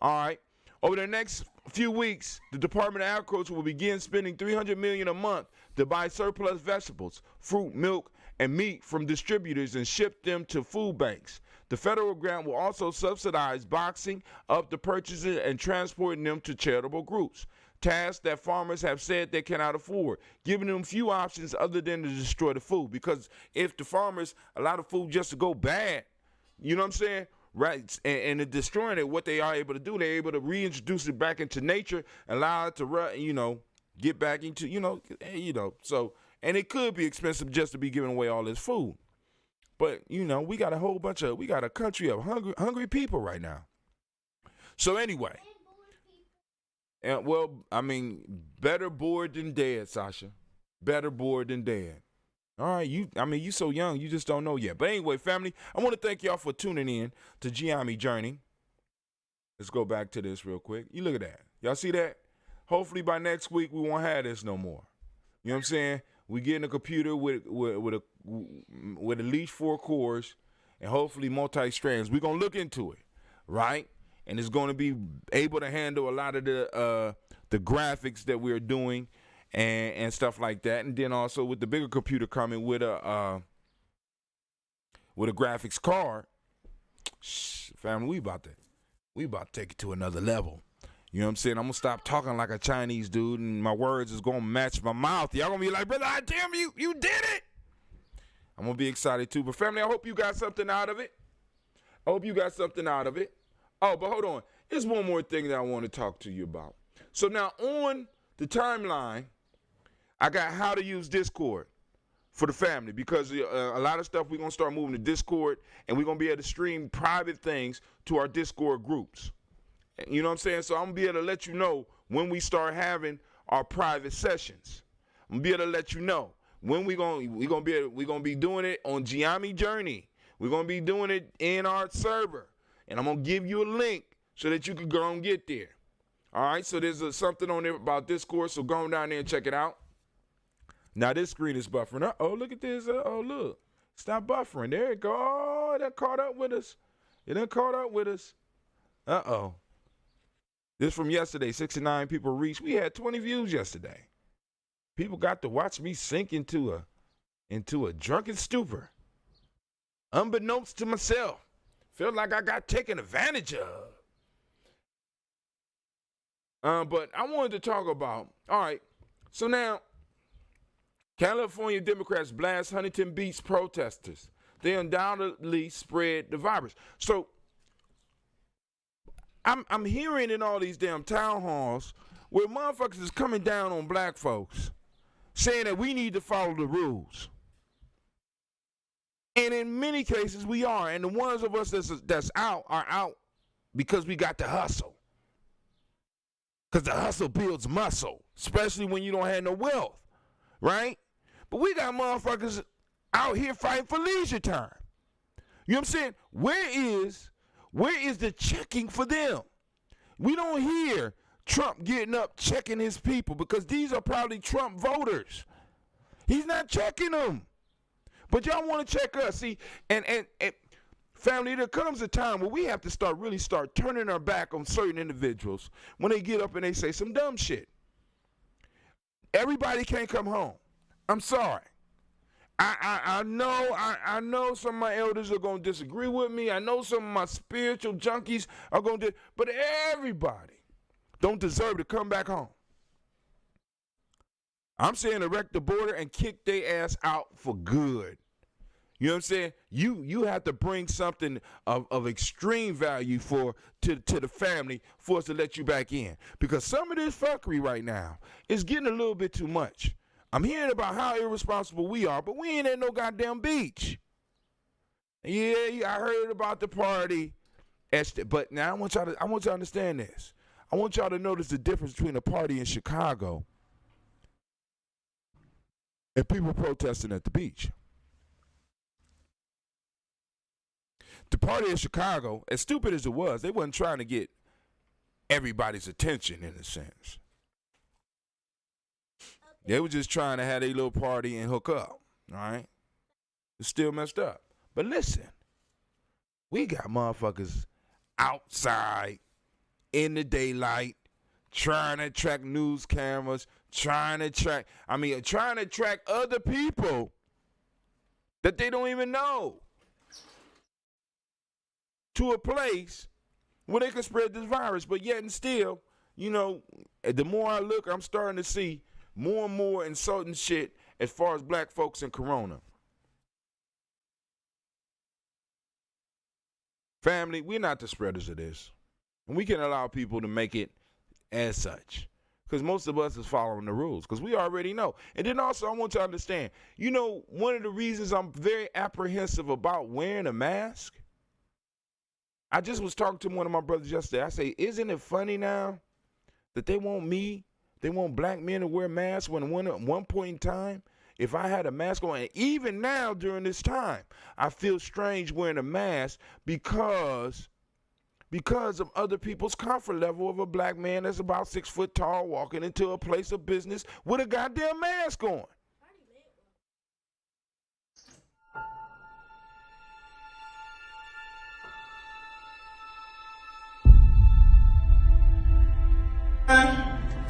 All right. Over the next few weeks, the Department of Agriculture will begin spending $300 million a month to buy surplus vegetables, fruit, milk, and meat from distributors and ship them to food banks. The federal grant will also subsidize boxing up the purchases and transporting them to charitable groups, tasks that farmers have said they cannot afford, giving them few options other than to destroy the food. Because if the farmers allow the food just to go bad, you know what I'm saying? Right, and in destroying it, what they are able to do, they're able to reintroduce it back into nature, allow it to run, get back into, so, and it could be expensive just to be giving away all this food. But, we got a country of hungry people right now. So anyway, better bored than dead, Sasha. Better bored than dead. All right, you so young, you just don't know yet. But anyway, family, I want to thank y'all for tuning in to Gye-Nyame Journey. Let's go back to this real quick. You look at that. Y'all see that? Hopefully by next week we won't have this no more. You know what I'm saying? We get in a computer with at least 4 cores and hopefully multi-strands. We're gonna look into it, right? And it's gonna be able to handle a lot of the graphics that we're doing. And stuff like that, and then also with the bigger computer coming with a graphics card, family, we about to take it to another level. You know what I'm saying? I'm gonna stop talking like a Chinese dude, and my words is gonna match my mouth. Y'all gonna be like, brother, I damn you did it. I'm gonna be excited too. But family, I hope you got something out of it. Oh, but hold on. There's one more thing that I want to talk to you about. So now on the timeline, I got how to use Discord for the family, because a lot of stuff we're going to start moving to Discord, and we're going to be able to stream private things to our Discord groups. You know what I'm saying? So I'm going to be able to let you know when we start having our private sessions. I'm going to be able to let you know when we're going to be doing it on Gye-Nyame Journey. We're going to be doing it in our server, and I'm going to give you a link so that you can go and get there. All right, so there's something on there about Discord, so go on down there and check it out. Now this screen is buffering. Oh, look at this. Oh, look. Stop buffering. There it go. Oh, that caught up with us. It done caught up with us. Uh-oh. This from yesterday. 69 people reached. We had 20 views yesterday. People got to watch me sink into a drunken stupor. Unbeknownst to myself. Felt like I got taken advantage of. But I wanted to talk about, all right, so now, California Democrats blast Huntington Beach protesters. They undoubtedly spread the virus. So I'm hearing in all these damn town halls where motherfuckers is coming down on black folks saying that we need to follow the rules. And in many cases we are. And the ones of us that's out are out because we got to hustle. Because the hustle builds muscle, especially when you don't have no wealth, right? But we got motherfuckers out here fighting for leisure time. You know what I'm saying? Where is the checking for them? We don't hear Trump getting up checking his people because these are probably Trump voters. He's not checking them. But y'all want to check us. See, and family, there comes a time where we have to start turning our back on certain individuals when they get up and they say some dumb shit. Everybody can't come home. I'm sorry. I know some of my elders are going to disagree with me. I know some of my spiritual junkies are going to, but everybody don't deserve to come back home. I'm saying erect the border and kick their ass out for good. You know what I'm saying? You have to bring something of extreme value to the family for us to let you back in. Because some of this fuckery right now is getting a little bit too much. I'm hearing about how irresponsible we are, but we ain't at no goddamn beach. Yeah, I heard about the party. But now I want y'all to understand this. I want y'all to notice the difference between a party in Chicago and people protesting at the beach. The party in Chicago, as stupid as it was, they wasn't trying to get everybody's attention in a sense. They were just trying to have a little party and hook up, all right? It's still messed up. But listen, we got motherfuckers outside in the daylight trying to track news cameras, trying to track other people that they don't even know to a place where they can spread this virus. But yet and still, you know, the more I look, I'm starting to see more and more insulting shit as far as black folks and corona. Family, we're not the spreaders of this. And we can allow people to make it as such. Because most of us is following the rules. Because we already know. And then also, I want you to understand, you know, one of the reasons I'm very apprehensive about wearing a mask, I just was talking to one of my brothers yesterday. I say, isn't it funny now that they want black men to wear masks when at one point in time, if I had a mask on, and even now during this time, I feel strange wearing a mask because of other people's comfort level of a black man that's about 6 foot tall walking into a place of business with a goddamn mask on.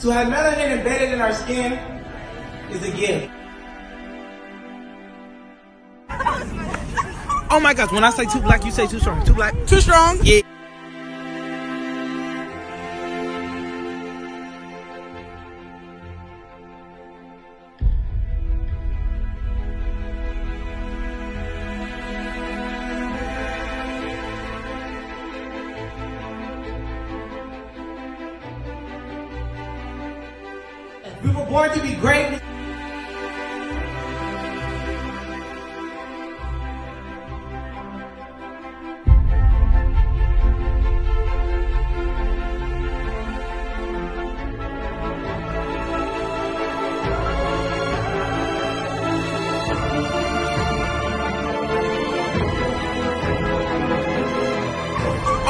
To have melanin embedded in our skin is a gift. Oh my gosh, when I say too black, you say too strong. Too black. Too strong? Yeah. We were born to be great.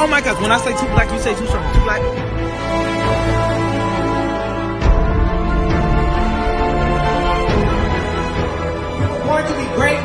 Oh my gosh, when I say too black, you say too strong. Too black. to be great.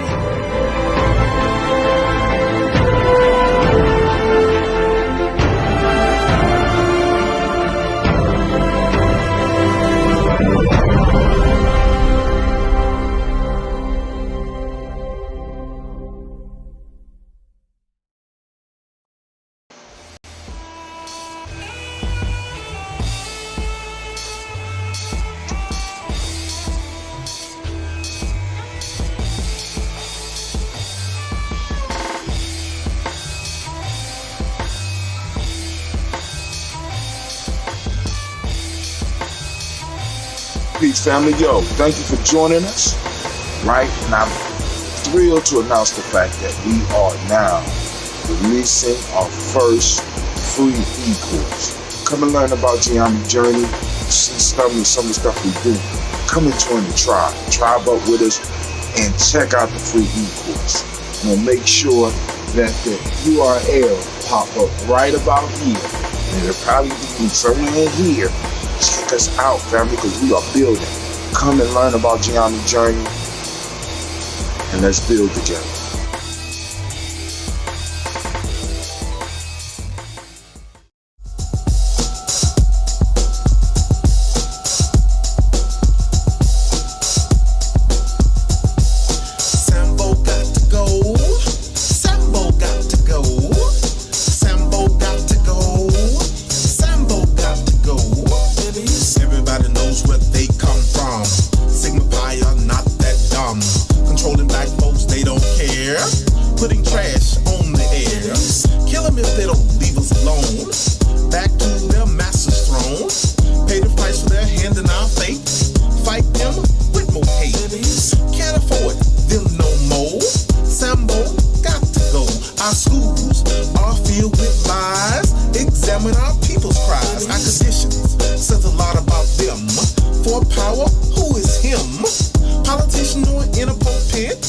Peace, family. Yo, thank you for joining us. Right? And I'm thrilled to announce the fact that we are now releasing our first free e-course. Come and learn about Gye-Nyame journey. See some of the stuff we do. Come and join the tribe. Tribe up with us and check out the free e-course. I'm going to make sure that the URL pop up right about here. And it'll probably be somewhere in here. Check us out, family, because we are building. Come and learn about Gye-Nyame journey, and let's build together. Sambo got to go. Sambo got to go. Sambo got to go. Sambo got to go. Everybody knows where they come from. Sigma Pi are not that dumb. Controlling black folks, they don't care. Putting trash on the air. Kill them if they don't leave us alone. Back to their master's throne. Pay the price for their hand in our fate. Fight them with more hate. Can't afford them no more. Sambo got to go. Our schools are filled with lies. Examine our people's cries. Our conditions says a lot about them. For power, who is him? Politician or in a pulpit?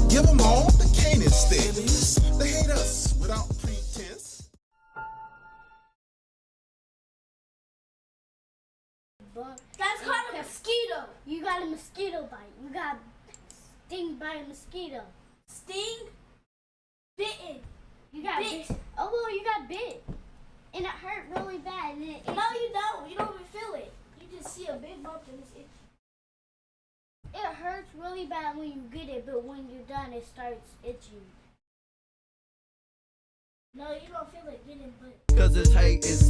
Give them all the cane instead. They hate us without pretense. That's called a mosquito. You got a mosquito bite. You got stung by a mosquito. Sting? Bitten. You got bit. Oh, well, you got bit. And it hurt really bad. And it no, you don't. You don't even feel it. You just see a big bump and it's itchy. It hurts really bad when you get it, but when you're done, it starts itching. No, you don't feel it getting bit. Cause it's hate and see